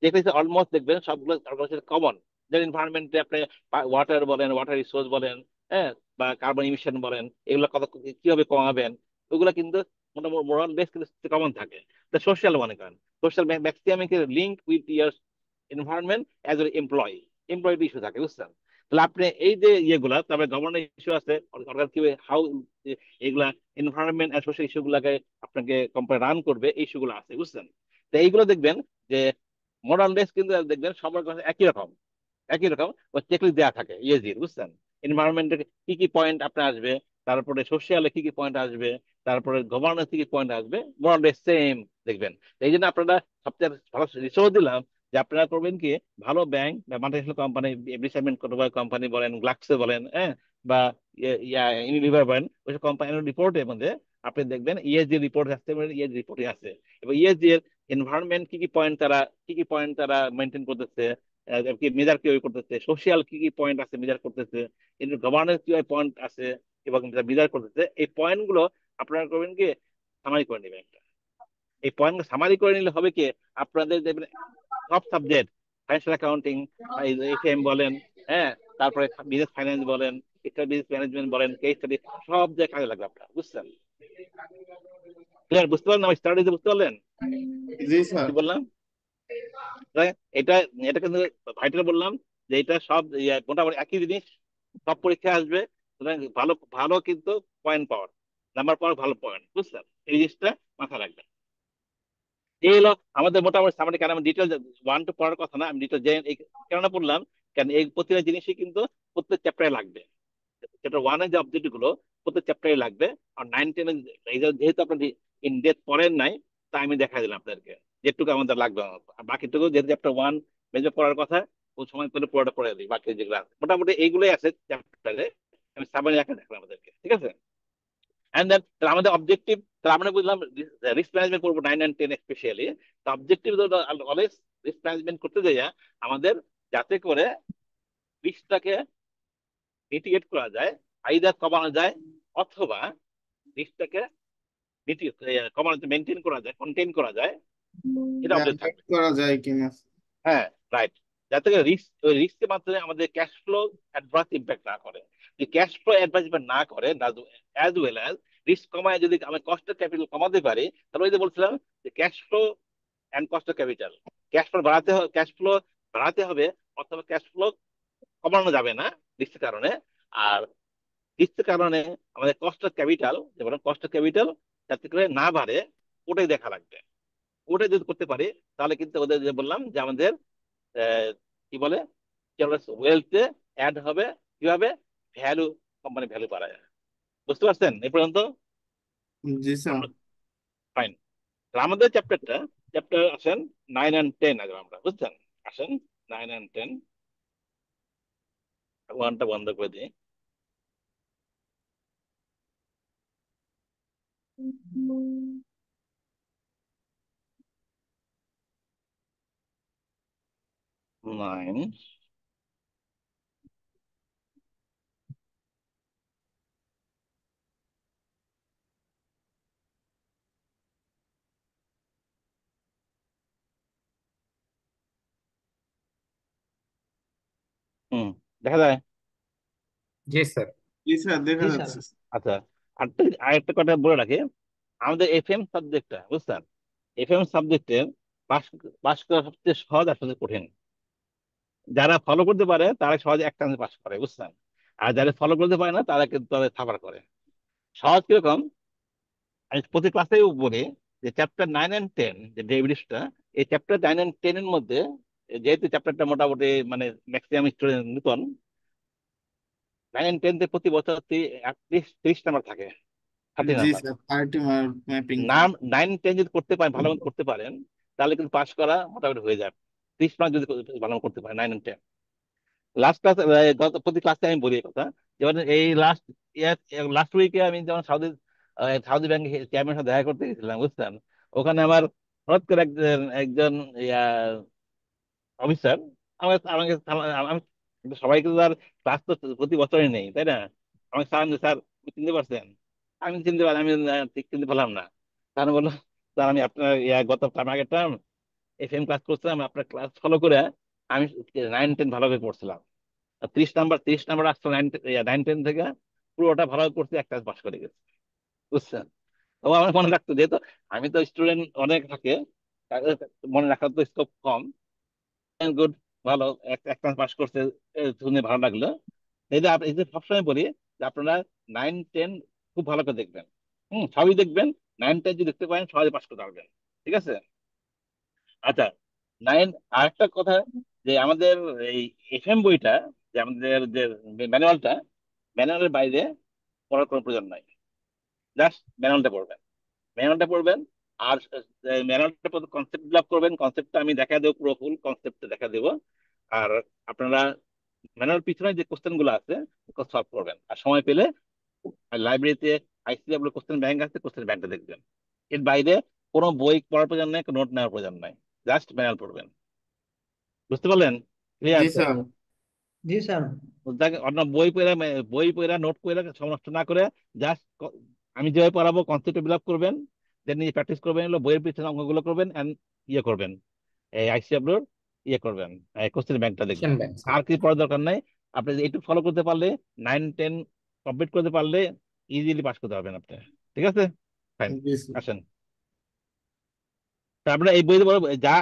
চেকলিস্ট অলমোস্ট দেখবেন সবগুলো কমন, যেমন এনভায়রনমেন্টে আপনি ওয়াটার বলেন, ওয়াটার রিসোর্স বলেন, হ্যাঁ, বা কার্বন ইমিশন বলেন, এগুলো কত কিভাবে কমাবেন, ওগুলো কিন্তু মোটামুটি মোরাল বেস কিন্তু কমন থাকে। সোশ্যাল মনে করেন, social maximum link with year environment as a employee issue থাকে, বুঝছেন? তাহলে আপনি এই যে ইয়েগুলা, তারপরে গভর্নেন্স ইস্যু আছে, সরকার কি হাউ এগুলা এনভায়রনমেন্ট আর সোশ্যাল ইস্যু গুলাকে আপনাকে কোম্পানি রান করবে, এই ইস্যুগুলো আছে, বুঝছেন? তো এইগুলো দেখবেন যে মোরাল বেস কিন্তু দেখবেন সবার কাছে একই রকম ওই চেকলিস্ট দেওয়া থাকে ইএজির, বুঝছেন? এনভায়রনমেন্টের কি কি পয়েন্ট আপনার আসবে, তারপরে সোশ্যালে কি কি পয়েন্ট আসবে, তারপরে গভর্নেন্স কি কি পয়েন্ট আসবে, মোরালেস সেম দেখবেন। এই জন্য আপনারা সবচেয়ে ভালো রিসোর্স দিলাম যে আপনারা করবেন কি, ভালো ব্যাংক বা মাল্টিন্যাশনাল কোম্পানি, এভরিসাইমেন্ট কোম্পানি বলেন, গ্লাক্সো বলেন, হ্যাঁ, বা ইউনিলিভার বলেন, ওইসব কোম্পানির রিপোর্টের মধ্যে আপনি দেখবেন ইএসজি রিপোর্ট আসতে পারে, ইএসজি রিপোর্টে আছে, এবং ইএসজি এর এনভায়রনমেন্ট কি কি পয়েন্ট তারা মেনটেন করতেছে, মেজার কিভাবে করতেছে, সোশ্যাল কি কি পয়েন্ট আছে মেজার করতেছে, গভর্নেন্স কিভাবে পয়েন্ট আছে এবং মেজার করতেছে, এই পয়েন্ট গুলো আপনারা করবেন কি, সামারি করে নেবেন একটা। এই পয়েন্ট সামারি করে নিলে হবে কি, আপনাদের দেখবেন সব সাবজেক্ট, ফাইন্যান্সিয়াল অ্যাকাউন্টিং, এফএম বলেন, হ্যাঁ, তারপরে বিজনেস ফাইন্যান্স বলেন, বিজনেস ম্যানেজমেন্ট বলেন, কেস স্টাডি, সব জায়গায় কাজে লাগবে আপনার, বুঝছেন? ক্লিয়ার? বুঝতে পারলেন আমার স্টাডিতে, বুঝতে পারলেন জি স্যার। কি বললাম? তাই এটা এটা কিন্তু ভাইটাল বললাম যে এটা সব মোটামুটি একই জিনিস, সব পরীক্ষা আসবে। সুতরাং ভালো ভালো কিন্তু পয়েন্ট পাওয়ার, নাম্বার পাওয়ার ভালো পয়েন্ট, বুঝছেন? এই জিনিসটা মাথায় রাখবেন। এই হলো আমাদের মোটামুটি সামনে, কেন আমি ডিটেল ওয়ান টু পড়ার কথা না, আমি ডিটেল কেন পড়লাম, কেন এই প্রতিটা জিনিসই কিন্তু প্রত্যেক চ্যাপ্টারে লাগবে। চ্যাপ্টার ওয়ানের যে অবজেক্টিভ গুলো প্রত্যেক চ্যাপ্টারে লাগবে। আর 9-10 যেহেতু আপনার ইন ডেপথ পড়েন নাই, তাই আমি দেখা দিলাম আপনাদেরকে যেটুকু আমাদের লাগবে। আর বাকিটুকু যেহেতু চ্যাপ্টার ওয়ান মেজর পড়ার কথা, ওই সময় পেলে পুরোটা পড়ে দিই, বাকি যেগুলো আছে মোটামুটি এইগুলোই আছে চ্যাপ্টারে, আমি সাবানি রাখা দেখলাম আমাদেরকে, ঠিক আছে? এন্ড দেন আমাদের অবজেক্টিভ, তাহলে আমরা বুঝলাম রিস্ক ম্যানেজমেন্ট করবো 9 and 10 স্পেশালি। তো অবজেক্টিভ অলওয়েজ রিস্ক ম্যানেজমেন্ট করতে যাইয়া আমাদের যাতে করে রিস্কটাকে মিটিগেট করা যায়, আইদার কমানো যায়, অথবা রিস্কটাকে কমানো, মেনটেন করা যায়, কন্টেইন করা যায়, এটা অবজেক্ট অ্যাভয়েড থাকবে। করা যায় কিনা। হ্যাঁ, রাইট। যাতে করে ওই রিস্কের মাধ্যমে আমাদের ক্যাশ ফ্লো অ্যাডভার্স ইম্প্যাক্ট না করে। যদি ক্যাশ ফ্লো অ্যাডভার্স ইম্প্যাক্ট না করে, অ্যাজ ওয়েল অ্যাজ রিস্ক কমায়, যদি আমি কস্ট অফ ক্যাপিটাল কমাতে পারি, তাহলে ওই যে বলছিলাম যে cash flow and cost of capital, cash flow বাড়াতে হবে, অথবা ক্যাশ ফ্লো কমানো যাবে না রিস্কের কারণে। আর রিস্কের কারণে আমাদের কস্ট অফ ক্যাপিটাল, যেমন কস্ট অফ ক্যাপিটাল যাতে করে না বাড়ে, ওটাই দেখা লাগবে। ওটাই যদি করতে পারি, তাহলে কিন্তু ওদের যে বললাম যে আমাদের কি বলে, ওয়েলথে অ্যাড হবে, কিভাবে, ভ্যালু, কোম্পানি ভ্যালু বাড়ায়। বুঝতে পারছেন এই পর্যন্ত? জি স্যার। ফাইন। আমাদের চ্যাপ্টার আসেন 9 and 10 আগে আমরা, বুঝছেন? আসেন 9 and 10, ওয়ানটা বন্ধ করে দিই। 9 দেখা যায়। জি স্যার। জি স্যার দেখা জি স্যার। যাচ্ছে। আচ্ছা, আরেকটা কথা বলে রাখি, আমাদের এফএম সাবজেক্টটা বুঝছেন, এফএম সাবজেক্টের পাস পাস করা সবচেয়ে সহজ আর সবচেয়ে কঠিন। যারা ফলো করতে পারে তারা সহজে একটা পাস করে বুঝছেন, আর যারা ফলো করতে পারে না তারা কিন্তু তাদের সাফার করে। সহজ কিরকম, আমি প্রতি ক্লাসেই বলি যে চ্যাপ্টার 9 and 10 যে ডেরিভেটিভসটা, এই চ্যাপ্টার 9 and 10 এর মধ্যে যেহেতু চ্যাপ্টারটা মোটামুটি মানে ম্যাক্সিমাম স্টুডেন্ট নতুন, 9 and 10 প্রতি বছর অ্যাটলিস্ট 30 নাম্বার থাকে, 30 জি নাম্বার স্যার 30 ম্যাপিং থাকে। নাম 9 10 যদি করতে পারেন, ভালো মতো করতে পারেন, তাহলে কিন্তু পাস করা মোটামুটি হয়ে যাবে। 30 মার্ক যদি ভালো মতো করতে পারেন 9 and 10। লাস্ট ক্লাস, গত প্রতি ক্লাসে আমি বলি এই কথা, যেমন এই লাস্ট উইকে আমি যেমন সাউদি ব্যাংকে চেয়ারম্যানের সাথে দেখা করতে গেছিলাম বুঝছেন, ওখানে আমার হঠাৎ করে একজন একজন অফিসার আমাকে আমাকে আমি কিন্তু সবাইকে তো আর ক্লাস তো প্রতি বছরই নেই তাই না, আমাকে স্যার স্যার আপনি চিনতে পারছেন, আমি চিনতে পারি আমি ঠিক চিনতে পারলাম না। তাহলে বললো স্যার আমি আপনার গত আগের টার্ম এফএম ক্লাস করছিলাম, আপনার ক্লাস ফলো করে আমি 9 10 ভালোভাবে পড়ছিলাম। 30 নাম্বার আসতো 9 10 থেকে, পুরোটা ভালোভাবে পড়ছি, একটা পাস করে গেছে বুঝছেন। তো আমার মনে রাখতো, যেহেতু আমি তো স্টুডেন্ট অনেক থাকে, তাদের মনে রাখার তো স্কোপ কম। গুড, ভালো, একটা পাস করছে, শুনে ভালো লাগলো। এই যে সবসময় বলি যে আপনারা 9 10 খুব ভালো করে দেখবেন, সবই দেখবেন। 9 10 যদি দেখতে পারেন সহজে পাস করতে পারবেন, ঠিক আছে। আচ্ছা, 9 আরেকটা কথা, যে আমাদের এই এফএম বইটা, যে আমাদের যে ম্যানুয়ালটা, ম্যানুয়ালের বাইরে পড়ার কোনো প্রয়োজন নাই, জাস্ট ম্যানুয়ালটা পড়বেন। আর ম্যানুয়ালটা কনসেপ্ট ডেভেলপ করবেন, কনসেপ্টটা আমি দেখা দেবো, পুরো ফুল কনসেপ্টটা দেখা দেবো। আর আপনারা ম্যানুয়াল পিছনে যে কোশ্চেন গুলো আছে সলভ করবেন, আর সময় পেলে লাইব্রেরিতে আইসিডব্লিউ কোশ্চেন ব্যাংক আছে, কোশ্চেন ব্যাংকটা দেখবেন। এর বাইরে কোনো বই পড়ার প্রয়োজন নাই, কোনো নোট নেওয়ার প্রয়োজন নাই, জাস্ট ম্যানুয়াল পড়বেন। বুঝতে পারলেন? জি ক্লিয়ার তো? স্যার। জি স্যার। অন্য বই পড়া নোট পড়া সময় নষ্ট না করে জাস্ট আমি যেভাবে পড়াবো কনসেপ্ট ডেভেলপ করবেন, দেন নিজে প্র্যাকটিস করবেন, হলো বইয়ের পিছনে অঙ্কগুলো করবেন এন্ড করবেন, এই আইসিডব্লিউর করবেন, কোশ্চেন ব্যাংকটা কোশ্চেন দেখবেন। ব্যাংক আর কি পড়ার দরকার নাই, আপনি এইটুকু ফলো করতে পারলে 9 10 কমপ্লিট করতে পারলে ইজিলি পাস করতে পারবেন আপনি, ঠিক আছে। ফাইন, জি স্যার। আসেন। তারপরে এই বইতে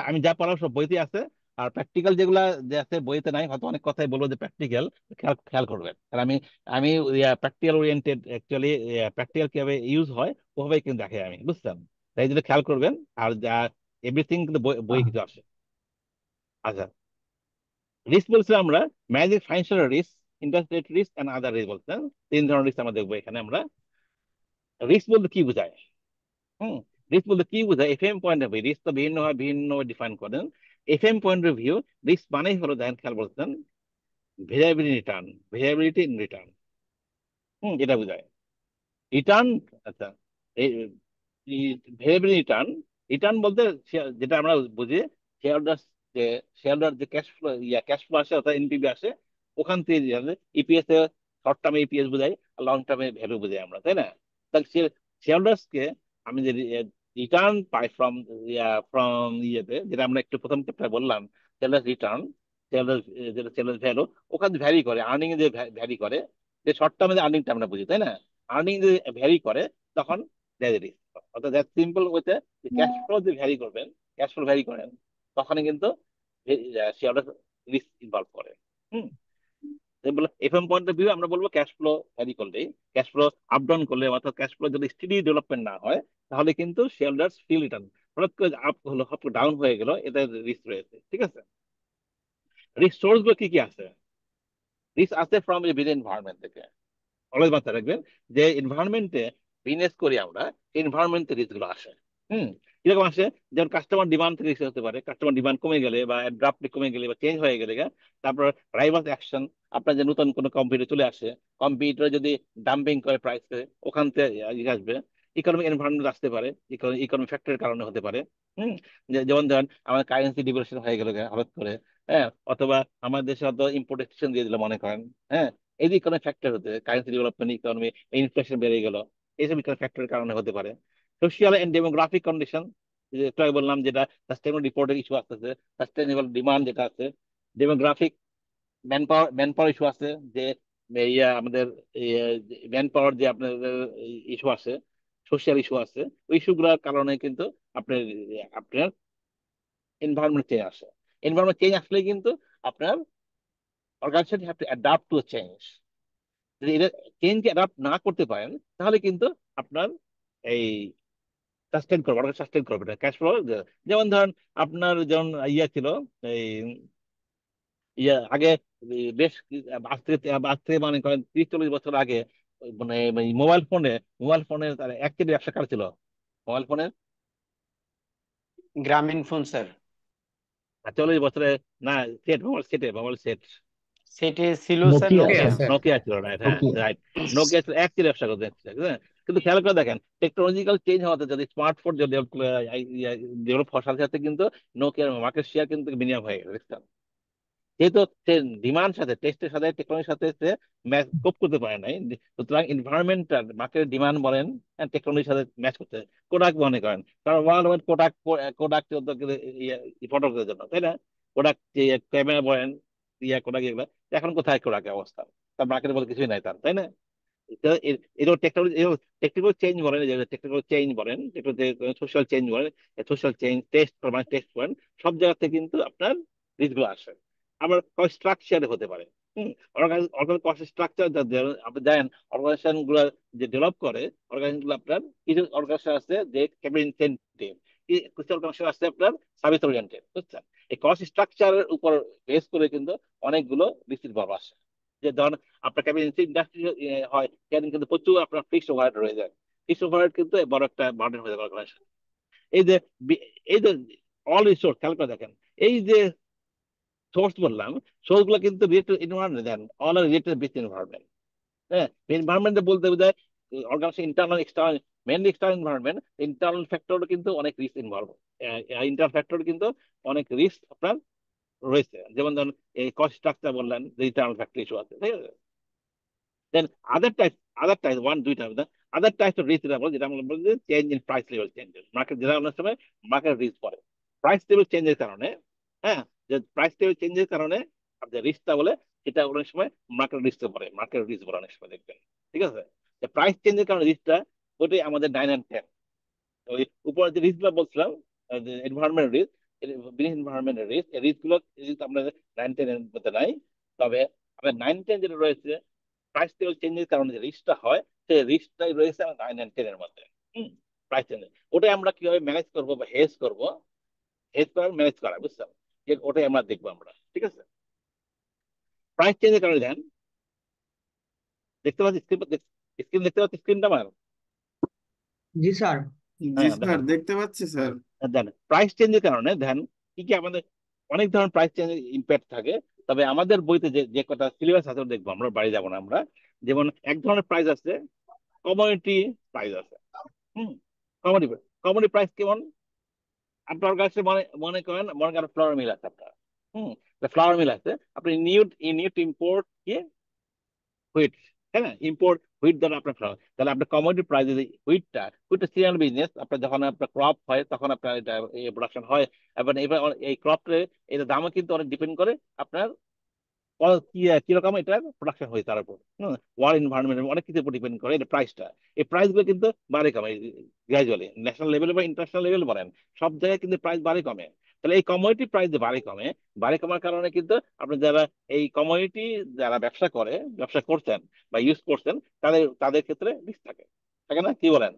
আমি যা পড়াবো সব বইতে আছে, আর প্র্যাকটিক্যাল যেগুলা যে আছে বইতে নাই, হয়তো অনেক কথাই বলবো যে প্র্যাকটিক্যাল, খেয়াল খেয়াল করবেন। আর আমি আমি প্র্যাকটিক্যাল ওরিয়েন্টেড, অ্যাকচুয়ালি প্র্যাকটিক্যাল কিভাবে ইউজ হয় ওভাবেই কিন্তু দেখে আমি, বুঝছেন। তাই জন্য খেয়াল করবেন। আর যা এভরিথিং কিন্তু বই কিছু আসে। আচ্ছা, রিস্ক বলছিলাম আমরা, managing financial risk, interest rate risk and other risk বলছেন। 3 ধরনের রিস্ক আমরা দেখবো এখানে। আমরা রিস্ক বলতে কি বোঝায়, হুম রিস্ক বলতে কি বোঝায়, FM point of view risk তো ভিন্ন হয়, ভিন্ন ডিফাইন করেন। FM point of view risk মানেই হলো, দেখেন খেয়াল বলছেন, variability return, variability in return, এটা বোঝায় রিটার্ন। আচ্ছা, এই ভেরিয়েবিলিটি রিটার্ন, রিটার্ন বলতে যেটা আমরা বুঝি, শেয়ারহোল্ডার, যে শেয়ারহোল্ডার যে ক্যাশ ফ্লো আসে অর্থাৎ এনপিভি আসে, ওখান থেকে ইপিএস এ শর্ট টার্মে ইপিএস বোঝাই, আর লং টার্মে ভ্যালু বোঝাই আমরা, তাই না। তাহলে শেয়ারহোল্ডার্স কে আমি যে রিটার্ন পাই ফ্রম ফ্রম যেটা আমরা একটু প্রথম চ্যাপ্টারে বললাম, শেয়ারহোল্ডার রিটার্ন, শেয়ারহোল্ডার যেটা শেয়ারহোল্ডার ভ্যালু, ওখানে ভ্যারি করে, আর্নিং যে ভ্যারি করে, যে শর্ট টার্মে যে আর্নিংটা আমরা বুঝি, তাই না। আর্নিং যদি ভ্যারি করে তখন রিস্ক, অর্থাৎ দ্যাট সিম্পল হইতে ক্যাশ ফ্লো যে ভ্যারি করবেন, ক্যাশ ফ্লো ভ্যারি করেন, তখন কিন্তু শেয়ারহোল্ডার রিস্ক ইনভলভ করে। হুম এফএম পয়েন্ট অফ ভিউ আমরা বলবো ক্যাশ ফ্লো ভ্যারি করলেই, ক্যাশ ফ্লো আপ ডাউন করলে, অর্থাৎ ক্যাশ ফ্লো যদি স্টেডি ডেভেলপমেন্ট না হয়, তাহলে কিন্তু শেয়ারহোল্ডার্স ফিল রিটার্ন, হঠাৎ করে আপ হলো, হঠাৎ ডাউন হয়ে গেল, এটা রিস্ক রয়েছে, ঠিক আছে। রিস্ক সোর্স গুলো কি কি আছে, রিস্ক আছে ফ্রম উইদিন এনভায়রনমেন্ট থেকে। অলওয়েজ মাথায় রাখবেন যে এনভায়রনমেন্টে বিজনেস করি আমরা, এনভায়রনমেন্টে রিস্ক গুলো আসে। কিরকম আসে, যেমন কাস্টমার ডিমান্ড থেকে রিস্ক হতে পারে, কাস্টমার ডিমান্ড কমে গেলে বা অ্যাব্রাপ্টলি কমে গেলে বা চেঞ্জ হয়ে গেলে, তারপর রাইভালস অ্যাকশন, আপনার যে নতুন কোনো কম্পিউটার চলে আসে, কম্পিউটার যদি ডাম্পিং করে প্রাইসে, ওখান থেকে আসবে। ইকোনমিক এনভায়রনমেন্ট আসতে পারে, ইকোনমিক ফ্যাক্টরের কারণে হতে পারে। যেমন ধরেন আমার কারেন্সি ডিভ্যালুয়েশন হয়ে গেল হঠাৎ করে, হ্যাঁ, অথবা আমাদের দেশে হয়তো ইম্পোর্ট এক্সটেনশন দিয়ে দিল মনে করেন। হ্যাঁ, এই যে ইকোনমিক ফ্যাক্টর হতে কারেন্সি ডেভেলপমেন্ট, ইকোনমি, ইনফ্লেশন বেড়ে গেল, এইসব ইকোনমিক ফ্যাক্টরের কারণে হতে পারে। সোশিয়াল এন্ড ডেমোগ্রাফিক কন্ডিশন, একটু আগে বললাম যেটা সাস্টেনেবল রিপোর্টের ইস্যু আসতেছে, সাস্টেনেবল ডিমান্ড যেটা আছে, ডেমোগ্রাফিক ম্যান পাওয়ার ইস্যু আছে, যে আমাদের ম্যান পাওয়ার যে আপনাদের ইস্যু আছে, সোশ্যাল ইস্যু আছে, ওই ইস্যুগুলোর কারণে কিন্তু আপনার আপনার এনভায়রনমেন্ট চেঞ্জ আসে। এনভায়রনমেন্ট চেঞ্জ আসলে কিন্তু আপনার organization have to adapt to change. যদি এটা চেঞ্জকে অ্যাডাপ্ট না করতে পারেন তাহলে কিন্তু আপনার এই সাস্টেন করবে, অর্গানাইজেশন সাস্টেন করবে না, ক্যাশ ফ্লো। যেমন ধরেন আপনার যেমন ছিল এই আগে বেশ আজ থেকে মনে করেন 30-40 বছর আগে মানে মোবাইল ফোনে তার একচেটিয়া ব্যবসা কার ছিল? মোবাইল ফোনের গ্রামীণ ফোন স্যার। 40 বছরে না, মোবাইল সেট সেটি ছিল sir Nokia Nokia Nokia. Sir. Nokia ছিল, রাইট? হ্যাঁ, নোকিয়া রাইট। নোকিয়া ছিল একচেটিয়া ব্যবসা করতে, হ্যাঁ। কিন্তু খেয়াল করে দেখেন টেকনোলজিক্যাল চেঞ্জ হওয়াতে, যদি স্মার্টফোন যদি ডেভেলপ হওয়ার সাথে সাথে কিন্তু নোকিয়ার মার্কেট শেয়ার কিন্তু মিনিমাম হয়ে গেছে। যেহেতু ডিমান্ড সাথে টেস্টের সাথে টেকনোলজির সাথে সে ম্যাচ কোপ করতে পারে নাই, সুতরাং এনভায়রনমেন্টাল মার্কেটের ডিমান্ড বলেন টেকনোলজির সাথে ম্যাচ করতে। কোডাক মনে করেন, কারণ ওয়ার্ল্ড ওয়াইড কোডাক ফটোগ্রাফের জন্য, তাই না? কোডাক ক্যামেরা বলেন, কোডাক এগুলো এখন কোথায় কোডাকের অবস্থা? তার মার্কেটে বলে কিছুই নাই তার, তাই না? এটা টেকনোলজি, টেকনিক্যাল চেঞ্জ বলেন, টেকনিক্যাল চেঞ্জ বলেন, সোশ্যাল চেঞ্জ বলেন, সোশ্যাল চেঞ্জ টেস্ট করেন, সব জায়গাতে কিন্তু আপনার রিস্ক গুলো আসে। আবার স্ট্রাকচার হতে পারে। স্ট্রাকচার আপনি জানেন অর্গানাইজেশন গুলো যে ডেভেলপ করে, অর্গানাইজেশন গুলো আপনার কিছু অর্গানাইজেশন আছে যে ক্যাপিটাল ইনসেনটিভ, কিছু অর্গানাইজেশন আছে আপনার সার্ভিস ওরিয়েন্টেড, বুঝছেন? এই কস্ট স্ট্রাকচারের উপর বেস করে কিন্তু অনেকগুলো রিস্ক ইনভলভ আসে। যে ধরেন আপনার ক্যাপিটাল ইন্ডাস্ট্রি হয়, সেখানে কিন্তু প্রচুর আপনার ফিক্সড ওভারহেড রয়ে যায়। ফিক্সড ওভারহেড কিন্তু বড় একটা বার্ডেন হয়ে যাবে অর্গানাইজেশন। এই যে এই যে অল রিসোর্স খেয়াল করে দেখেন, এই যে সোর্স বললাম, সোর্স গুলো কিন্তু related environment then, all are related with environment. হ্যাঁ, এনভায়রনমেন্ট বলতে বোঝায় organisation internal external, mainly external environment, internal factor কিন্তু অনেক রিস্ক ইনভলভ, ইন্টারনাল ফ্যাক্টর কিন্তু অনেক রিস্ক আপনার রয়েছে। যেমন ধরুন এই কস্ট স্ট্রাকচার বললেন যে ইন্টারনাল ফ্যাক্টর ইস্যু আছে, ঠিক আছে? দেন আদার টাইপ দুইটা আদার টাইপ অফ রিস্ক যেটা আমরা বলি যে change in price level changes, market যেটা অনেক সময় মার্কেট রিস্ক পড়ে প্রাইস লেভেল চেঞ্জের কারণে। হ্যাঁ, যে প্রাইস লেভেল চেঞ্জের কারণে যে রিস্কটা বলে সেটা অনেক সময় মার্কেট রিস্ক পড়ে, মার্কেট রিস্ক পড়ে অনেক সময় দেখবেন, ঠিক আছে? যে প্রাইস চেঞ্জের কারণে রিস্কটা, ওটাই আমাদের 9 and 10। ওই উপরে যে রিস্ক গুলো বলছিলাম, এনভায়রনমেন্ট রিস্ক, এনভায়রনমেন্টের রিস্ক, এই রিস্ক গুলো আমরা 9-10 এর মধ্যে নাই। তবে আমাদের 9-10 যেটা রয়েছে প্রাইস লেভেল চেঞ্জের কারণে যে রিস্কটা হয়, সেই রিস্কটাই রয়েছে আমার 9 and 10 এর মধ্যে। প্রাইস চেঞ্জ ওটাই আমরা কিভাবে ম্যানেজ করবো বা হেজ করবো, হেজ করা ম্যানেজ করা, বুঝছেন? যে ওটাই আমরা দেখবো আমরা, ঠিক আছে? প্রাইস চেঞ্জের কারণে দেন দেখতে পাচ্ছি স্ক্রিন দেখতে পাচ্ছি স্ক্রিনটা আমার। জি স্যার। জি হ্যাঁ, স্যার, দেখতে পাচ্ছি স্যার। দেন প্রাইস চেঞ্জের কারণে দেন কি কি আমাদের অনেক ধরনের প্রাইস চেঞ্জের ইম্প্যাক্ট থাকে। তবে আমাদের বইতে যে যে কটা সিলেবাস আছে ওটা দেখবো আমরা, বাড়ি যাবো না আমরা। যেমন এক ধরনের প্রাইস আছে, কমোডিটি প্রাইস আছে। হুম, কমোডিটি কমোডিটি প্রাইস কেমন? আপনার কাছে মনে করেন ফ্লাওয়ার মিল আছে আপনার। হুম, ফ্লাওয়ার মিল আছে, আপনি নিউ টু ইম্পোর্ট কি হুইট, তাই না? ইম্পোর্ট হুইট দ্বারা আপনার ফ্লাওয়ার, তাহলে আপনার কমোডিটি প্রাইস হুইটটা সিরিয়াল বিজনেস, আপনার যখন আপনার ক্রপ হয় তখন আপনার এটা প্রোডাকশন হয়। এবার এই ক্রপের এটা দামও কিন্তু অনেক ডিপেন্ড করে আপনার কিরকম এটা প্রোডাকশন হয় তার উপর। ওয়ার্ল্ড এনভায়রনমেন্ট অনেক কিছুর উপর ডিপেন্ড করে এটা প্রাইসটা। এই প্রাইস গুলো কিন্তু বাড়ে কমে গ্রাজুয়ালি, ন্যাশনাল লেভেল বা ইন্টারন্যাশনাল লেভেল বলেন, সব জায়গায় কিন্তু প্রাইস বাড়ে কমে। তাহলে এই কমোডিটি প্রাইস যে বাড়ে কমার কারণে কিন্তু আপনি যারা এই কমোডিটি যারা ব্যবসা করছেন বা ইউজ করছেন, তাদের ক্ষেত্রে রিস্ক থাকে, থাকে না? কি বলেন?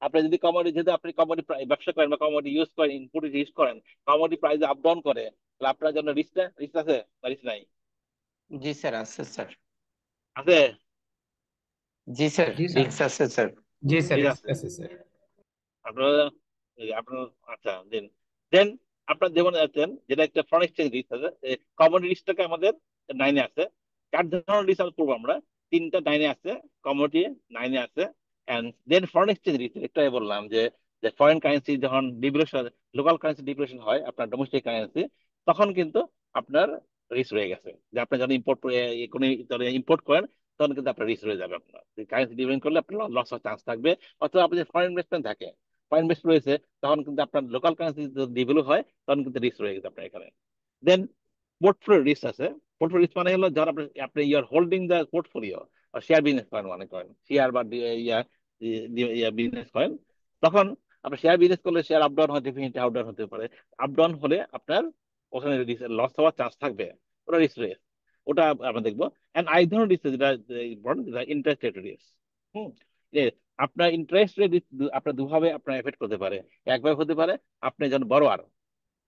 আপনি যদি যেহেতু আপনি কমোডিটি ব্যবসা করেন বা কমোডিটি ইউজ করেন, ইনপুট ইউজ করেন, কমোডিটি প্রাইস আপ ডাউন করে, তাহলে আপনার জন্য রিস্ক আছে বা রিস্ক নাই? জি স্যার, আছে স্যার। আছে। জি স্যার, জি স্যার। রিস্ক আছে স্যার। জি স্যার, ঠিক আছে, স্যার। আপনারা আপনার আচ্ছা দেন দেন আপনার যেমন আছেন যেটা একটা ফরেন এক্সচেঞ্জ রিস্ক আছে, কমোডিটি রিস্কটাকে আমাদের 9-এ আছে। 4 ধরনের রিস্ক করবো আমরা, 3টা 9-এ আছে, কমোডিটি 9-এ আছে। And then foreign exchange risk, একটাই বললাম যে যে ফরেন কারেন্সি যখন ডিভ্যালুয়েশন, লোকাল কারেন্সি ডিভ্যালুয়েশন হয় আপনার ডোমেস্টিক কারেন্সি, তখন কিন্তু আপনার রিস্ক রয়ে গেছে। যে আপনি যখন কোনো ইম্পোর্ট করেন তখন কিন্তু আপনার রিস্ক রয়ে যাবে। আপনার কারেন্সি ডিপেন্ড করলে আপনার লস হওয়ার চান্স থাকবে। অথবা আপনি যে ফরেন ইনভেস্টমেন্ট থাকে, ফরেন ইনভেস্ট রয়েছে, তখন কিন্তু আপনার লোকাল কারেন্সি যদি ডিভ্যালু হয় তখন কিন্তু রিস্ক রয়ে গেছে আপনার এখানে। দেন পোর্টফোলিও রিস্ক আছে। পোর্টফোলিও রিস্ক মানে হলো যখন আপনি আপনি you are holding the portfolio, share business করেন, মনে করেন শেয়ার বা বিজনেস করেন, তখন আপনি শেয়ার বিজনেস করলে শেয়ার আপ ডাউন হয়, ডেফিনেটলি আপ ডাউন হতে পারে। আপ ডাউন হলে আপনার ওখানে লস হওয়ার চান্স থাকবে, ওটা রিস্ক রয়েছে, ওটা আমরা দেখবো। এন্ড আরেক ধরনের রিস্ক যেটা ইন্টারেস্ট রেট রিস্ক। হুম এ, আপনার ইন্টারেস্ট রেট আপনার দুভাবে আপনার এফেক্ট করতে পারে। একভাবে হতে পারে আপনি যখন বড়োয়ার,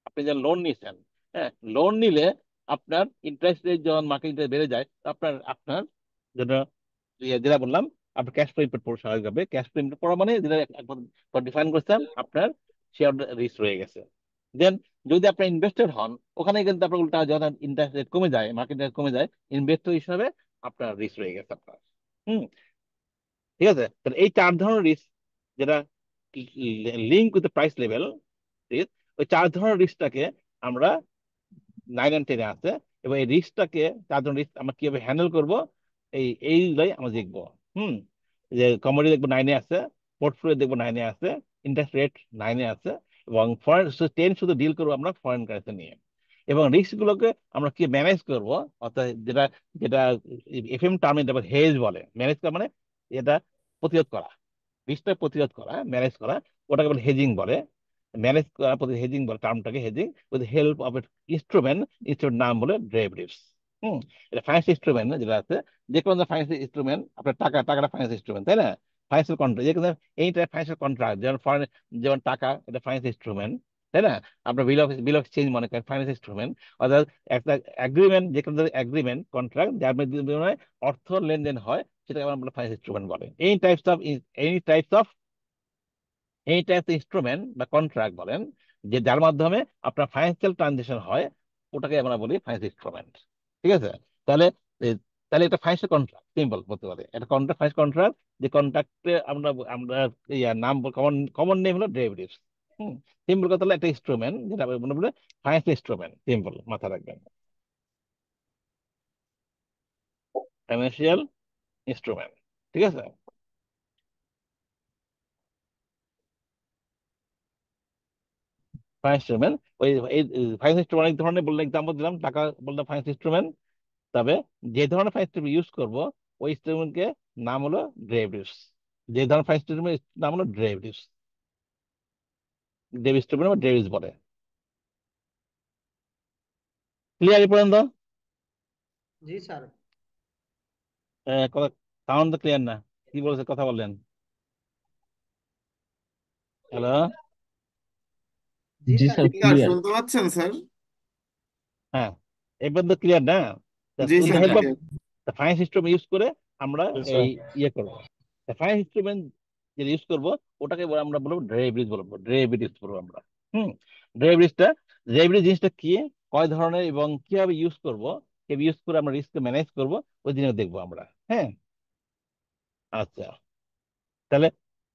আপনি যখন লোন নিয়েছেন, হ্যাঁ, লোন নিলে আপনার ইন্টারেস্ট রেট যখন মার্কেট ইন্টারেস্ট বেড়ে যায়, আপনার আপনার জন্য যেটা বললাম, আপনার ক্যাশ ফ্লো ইম্পোর্ট পড়া স্বাভাবিক হবে। ক্যাশ ফ্লো ইম্পোর্ট পড়া মানে যেটা একবার ডিফাইন করছেন, আপনার শেয়ার রিস্ক রয়ে গেছে। দেন যদি আপনার ইনভেস্টর হন, ওখানে কিন্তু আপনার উল্টা যখন ইন্টারেস্ট রেট কমে যায়, মার্কেট রেট কমে যায়, ইনভেস্টর হিসাবে আপনার রিস্ক রয়ে গেছে আপনার। হুম ঠিক আছে, তাহলে এই 4 ধরনের রিস্ক যেটা link with price level risk, ওই 4 ধরনের রিস্কটাকে আমরা 9 and 10 আছে। এবং এই রিস্কটাকে 4 ধরনের রিস্ক আমরা কিভাবে হ্যান্ডেল করবো, এইগুলাই আমরা দেখবো। হুম যে কমোডিটি দেখবো 9-এ আছে, পোর্টফোলিও দেখবো 9-এ আছে, ইন্টারেস্ট রেট 9-এ আছে, এবং ফরেন 10 শুধু ডিল করবো আমরা ফরেন কারেন্সি নিয়ে। এবং রিস্ক গুলোকে আমরা কি ম্যানেজ করবো, অর্থাৎ যেটা যেটা এফএম টার্মে হেজ বলে, ম্যানেজ করা মানে এটা প্রতিরোধ করা, রিস্কটা প্রতিরোধ করা, ম্যানেজ করা, ওটাকে বলে হেজিং বলে। ম্যানেজ করা হেজিং বলে, টার্মটাকে hedging, with help of instrument, instrument নাম বলে ডেরিভেটিভস। এটা ফাইন্যান্সিয়াল ইনস্ট্রুমেন্ট যেটা আছে, যে কোনো ফাইন্যান্সিয়াল ইনস্ট্রুমেন্ট, আপনার টাকাটা ফাইন্যান্সিয়াল ইনস্ট্রুমেন্ট, তাই না? ফাইন্যান্সিয়াল কন্ট্রাক্ট, যে কোনো এই টাইপ ফাইন্যান্সিয়াল কন্ট্রাক্ট, যেমন ফরেন, যেমন টাকা, এটা ফাইন্যান্সিয়াল ইনস্ট্রুমেন্ট, তাই না? আপনার বিল অফ চেঞ্জ মনে করেন ফাইন্যান্সিয়াল ইনস্ট্রুমেন্ট। অর্থাৎ একটা এগ্রিমেন্ট, যে কোনো এগ্রিমেন্ট কন্ট্রাক্ট যার মধ্যে অর্থ লেনদেন হয়, সেটাকে আমরা ফাইন্যান্সিয়াল ইনস্ট্রুমেন্ট বলে। এই টাইপস ইনস্ট্রুমেন্ট বা কন্ট্রাক্ট বলেন, যে যার মাধ্যমে আপনার ফাইন্যান্সিয়াল ট্রানজেকশন হয়, ওটাকে আমরা বলি ফাইন্যান্সিয়াল ইনস্ট্রুমেন্ট। ঠিক আছে, তাহলে এ, তাহলে এটা ফাইন্যান্সিয়াল কন্ট্রাক্ট, সিম্পল বলতে পারে এটা কন্ট্রাক্ট, ফাইন্যান্সিয়াল কন্ট্রাক্ট। যে কন্ট্রাক্টে আমরা আমরা নাম, কমন কমন নেম হলো ডেরিভেটিভস। হুম সিম্পল কথা হলো একটা ইনস্ট্রুমেন্ট, যেটা মনে বলে ফাইন্যান্সিয়াল ইনস্ট্রুমেন্ট, সিম্পল মাথা রাখবেন, ফাইন্যান্সিয়াল ইনস্ট্রুমেন্ট। ঠিক আছে, ফাইন্যান্স ইনস্ট্রুমেন্ট, ওই এই ফাইন্যান্স ইনস্ট্রুমেন্ট অনেক ধরনের বললে, এক্সাম্পল দিলাম, টাকা বললাম ফাইন্যান্স ইনস্ট্রুমেন্ট। তবে যে ধরনের ফাইন্যান্স ইনস্ট্রুমেন্ট ইউজ করবো, ওই ইনস্ট্রুমেন্টকে নাম হলো ডেরিভেটিভস। যে ধরনের ফাইন্যান্স ইনস্ট্রুমেন্ট নাম হলো ডেরিভেটিভস, ইনস্ট্রুমেন্ট বা ডেরিভেটিভস বলে। ক্লিয়ার এই পর্যন্ত? জি স্যার। কথা সাউন্ড তো ক্লিয়ার না, কি বলছে, কথা বললেন? হ্যালো, জি জি স্যার। Sir sir clear. শুনতে পাচ্ছেন স্যার? হ্যাঁ, এই পর্যন্ত ক্লিয়ার না? জি with the sir, help of clear। Finance instrument use করে আমরা স্যার এই ইয়ে করবো। ফাইন্যান্স ইনস্ট্রুমেন্ট যেটা ইউজ করবো, ওটাকে আমরা বলবো ডেরিভেটিভস, বলবো ডেরিভেটিভস বলবো আমরা। হুম ডেরিভেটিভ জিনিসটা কি, কয় ধরনের এবং কিভাবে ইউজ করবো, কিভাবে ইউজ করে আমরা রিস্ক ম্যানেজ করবো, ওই জিনিস দেখবো আমরা। হ্যাঁ, আচ্ছা, তাহলে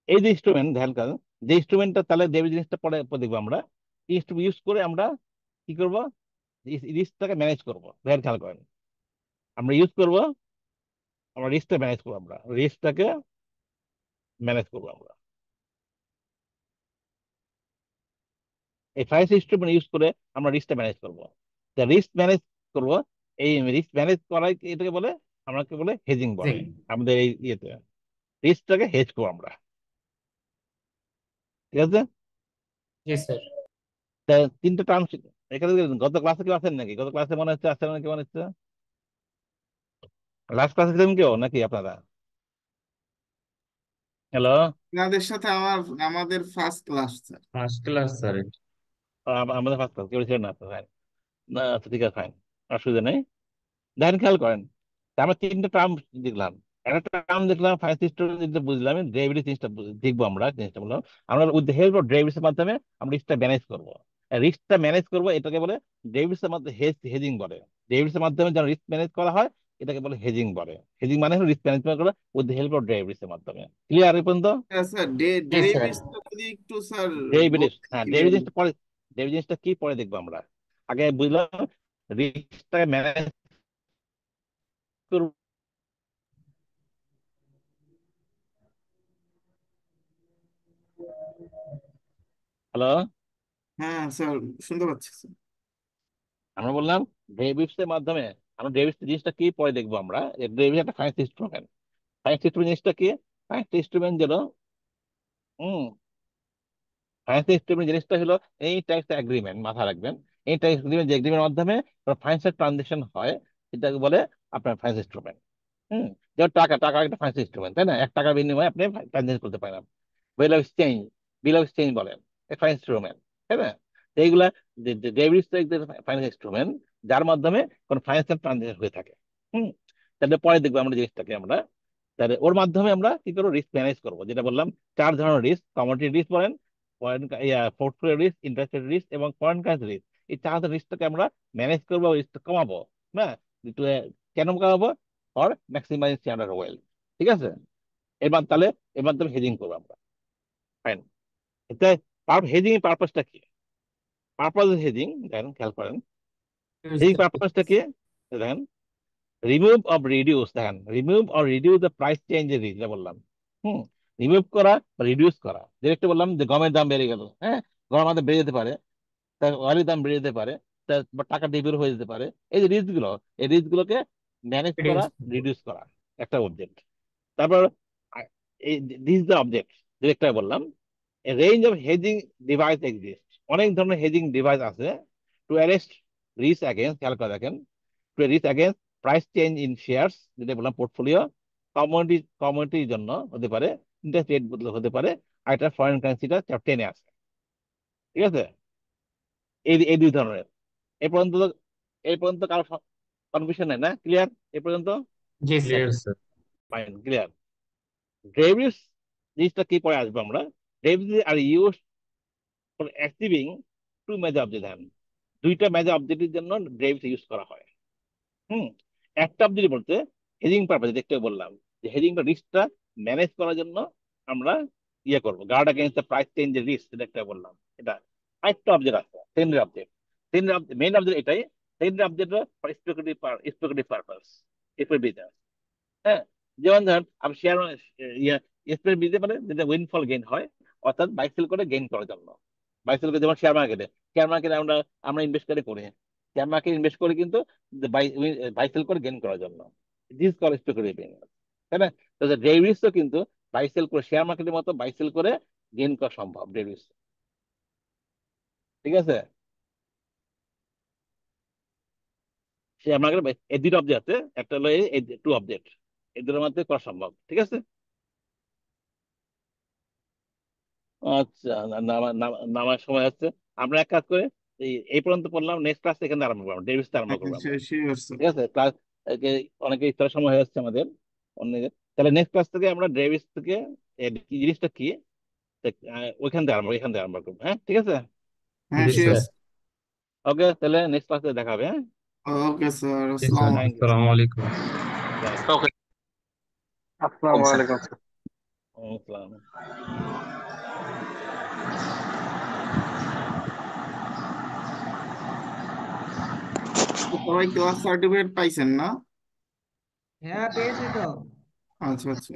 এই যে ইনস্ট্রুমেন্ট, ধ্যান করেন, যে ইনস্ট্রুমেন্টটা, তাহলে ডেরিভেটিভ জিনিসটা পরে পরে দেখবো আমরা। ইনস্ট্রুমেন্ট ইউজ করে আমরা কি করবো, রিস্কটাকে ম্যানেজ করবো। ধ্যান খেয়াল করেন, আমরা ইউজ করবো, আমরা রিস্কটা ম্যানেজ করবো, আমরা রিস্কটাকে ম্যানেজ করবো আমরা। এই ফাইন্যান্স ইনস্ট্রুমেন্ট ইউজ করে আমরা রিস্কটা ম্যানেজ করবো। রিস্ক ম্যানেজ করবো, এই রিস্ক ম্যানেজ করাই এটাকে বলে, আমাকে বলে হেজিং বলে। আমাদের এই ইয়েতে রিস্কটাকে হেজ করবো আমরা। ঠিক আছে, জি স্যার। তা 3টে টার্ম এখানে। গত ক্লাসে কেউ আসেন নাকি? গত ক্লাসে মনে হচ্ছে আসেন নাকি, মনে হচ্ছে লাস্ট ক্লাসে ছিলেন কেউ নাকি আপনারা? হ্যালো, আপনাদের সাথে আমাদের first class sir. First class sir. আমাদের ফার্স্ট ক্লাস কেউ ছিলেন না তো? ফাইন, না আচ্ছা ঠিক আছে, ফাইন, অসুবিধা নেই। দেখেন, খেয়াল করেন, তা আমরা 3টে টার্ম দেখলাম। একটা টার্ম দেখলাম ফাইন্যান্স ইনস্ট্রুমেন্ট, বুঝলাম ডেরিভেটিভ জিনিসটা দেখবো আমরা। জিনিসটা বললাম আমরা with the help of derivatives এর মাধ্যমে আমরা রিস্কটা ম্যানেজ করবো। রিস্কটা ম্যানেজ করবো, এটাকে বলে ডেরিভেটিভস এর মাধ্যমে হেজিং বলে। ডেরিভেটিভস এর মাধ্যমে যখন রিস্ক ম্যানেজ করা হয়, এটাকে বলে হেজিং বলে। হেজিং মানে হলো রিস্ক ম্যানেজমেন্ট করা with the help of derivatives এর মাধ্যমে। ক্লিয়ার এই পর্যন্ত? স্যার জি স্যার। ডেরিভেটিভসটা যদি একটু স্যার ডেরিভেটিভস, বলতেন হ্যাঁ, কি ডেরিভেটিভস পরে, ডেরিভেটিভস কি পরে দেখবো আমরা। আগে বুঝলাম রিস্কটাকে ম্যানেজ করব। হ্যালো, হ্যাঁ স্যার, শুনতে পাচ্ছি স্যার। আমরা বললাম ডেরিভেটিভস এর মাধ্যমে আমরা ডেরিভেটিভস জিনিসটা কি পরে দেখবো আমরা। ডেরিভেটিভ একটা ফাইন্যান্স ইনস্ট্রুমেন্ট। ফাইন্যান্স ইনস্ট্রুমেন্ট জিনিসটা কি? ফাইন্যান্স ইনস্ট্রুমেন্ট যেন হুম ফাইন্যান্স ইনস্ট্রুমেন্ট জিনিসটা হলো এই টাইপস এগ্রিমেন্ট, মাথা রাখবেন। এই টাইপস এগ্রিমেন্ট, যে এগ্রিমেন্টের মাধ্যমে ফাইন্যান্সিয়াল ট্রানজাকশন হয়, সেটাকে বলে আপনার ফাইন্যান্স ইনস্ট্রুমেন্ট। হুম যেমন টাকা, টাকা একটা ফাইন্যান্স ইনস্ট্রুমেন্ট, তাই না? 1 টাকার বিনিময়ে আপনি ট্রানজাকশন করতে পারেন। বিল of exchange, bill of exchange বলেন, ফাইন্যান্স ইনস্ট্রুমেন্ট, তাই না? তো এইগুলা ডেবিট ফাইন্যান্স ইনস্ট্রুমেন্ট, যার মাধ্যমে কোন ফাইন্যান্সিয়াল ট্রানজাকশন হয়ে থাকে। হুম তাহলে পরে দেখবো আমরা জিনিসটাকে আমরা, তাহলে ওর মাধ্যমে আমরা কি করবো, রিস্ক ম্যানেজ করবো। যেটা বললাম 4 ধরনের রিস্ক: কমোডিটি রিস্ক বলেন, portfolio risk, interest rate risk এবং ফরেন কারেন্সি রিস্ক। এই 4 ধরনের রিস্কটাকে আমরা ম্যানেজ করবো, রিস্ক কমাবো। না একটু, কেন কমাবো? For maximise standard wealth. ঠিক আছে? এবার তাহলে এর মাধ্যমে হেজিং করবো আমরা। ফাইন। এটা হেজিং এর পারপাসটা কি? পারপাস হেজিং দেখেন, খেয়াল করেন। হেজিং পারপাসটা কি দেখেন, রিমুভ অফ রিডিউস, দেখেন, remove or reduce the price চেঞ্জের রিস্ক, যেটা বললাম। হুম রিমুভ করা বা রিডিউস করা। যেটা বললাম যে গমের দাম বেড়ে গেল, হ্যাঁ, গম আমাদের বেড়ে যেতে পারে, তার অয়েলের দাম বেড়ে যেতে পারে, বা টাকা ডেবিট হয়ে যেতে পারে। এই যে রিস্ক গুলো, এই রিস্ক গুলোকে ম্যানেজ করা, রিডিউস করা একটা অবজেক্ট। তারপর আ- এই দিস দ্য অবজেক্ট, যেটা বললাম, a range of hedging device exists. অনেক ধরনের হেজিং ডিভাইস আছে। টু অ্যারেস্ট রিস্ক অ্যাগেন্স্ট, খেয়াল করে দেখেন, two risk against price change in shares, যেটা বললাম পোর্টফোলিও, কমোডিটির জন্য হতে পারে, ইন্টারেস্ট রেট বদলে হতে পারে, আর এটা ফরেন কারেন্সিটা টেনে আছে। ঠিক আছে? এই এই 2 ধরনের। এই পর্যন্ত এই পর্যন্ত কারো কনফিউশন নেই না? ক্লিয়ার এ পর্যন্ত? জি sir. Clear sir. Fine, clear. Derivatives জিনিসটা কি পরে আসবো আমরা। ডেরিভেটিভস আর use for achieving 2 major object. 2টা মেজর অবজেক্টের জন্য ডেরিভেটিভ ইউজ করা হয়। হুম একটা অবজেক্ট বলতে হেজিং পারপাস, দেখতে বললাম যে হেজিং রিস্কটা ম্যানেজ করার জন্য আমরা করবো, গার্ড এগেইনস্ট দ্য প্রাইস চেঞ্জের রিস্ক, যেটা বললাম। এটা আরেকটা অবজেক্ট আছে, সেকেন্ডারি অবজেক্ট। মেইন অবজেক্ট এটাই, secondary object speculative purpose, business. হ্যাঁ, যেমন ধরেন আপনি শেয়ার স্পেস বিজনেস মানে যেটা উইনফল গেইন হয়, অর্থাৎ বাই সেল করে গেইন করার জন্য। বাই সেল করে, যেমন শেয়ার মার্কেটে আমরা আমরা ইনভেস্ট করি, শেয়ার মার্কেট ইনভেস্ট করি কিন্তু বাই বাই সেল করে গেইন করার জন্য। দিস কল স্পেকুলেটিভ বিজনেস, তাই না? তো ডেরিভেটিভসও কিন্তু বাই সেল করে, শেয়ার মার্কেটের মতো বাই সেল করে গেইন করা সম্ভব ডেরিভেটিভস। ঠিক আছে? শেয়ার মার্কেট এই 2টা অবজেক্ট আছে, একটা হলো এই 2 অবজেক্ট, এই 2টার মধ্যে করা সম্ভব। ঠিক আছে? আচ্ছা, নামার সময় হচ্ছে। আমরা এক কাজ করে এই পর্যন্ত পড়লাম, নেক্সট ক্লাস এখানে আরম্ভ করবো, ডেভিস আরম্ভ করবো আমরা। Sure sir. ঠিক আছে? ক্লাস অনেকে ইফতারের সময় হয়ে যাচ্ছে আমাদের অনেকে। তাহলে নেক্সট ক্লাস থেকে আমরা ডেভিস থেকে কি জিনিসটা কি, এখান থেকে আরম্ভ করবো। হ্যাঁ, ঠিক আছে? হ্যাঁ জি শিওর। স্যার। ওকে, তাহলে নেক্সট ক্লাসে দেখা হবে। হ্যাঁ, ওকে স্যার, জি স্যার। আসসালামু থ্যাংক ইউ। আসসালামু আলাইকুম। ওকে আসসালামু আলাইকুম স্যার। আসসালাম। সবাই ক্লাস সার্টিফিকেট পাইছেন না? হ্যাঁ পেয়েছি তো। আচ্ছা আচ্ছা।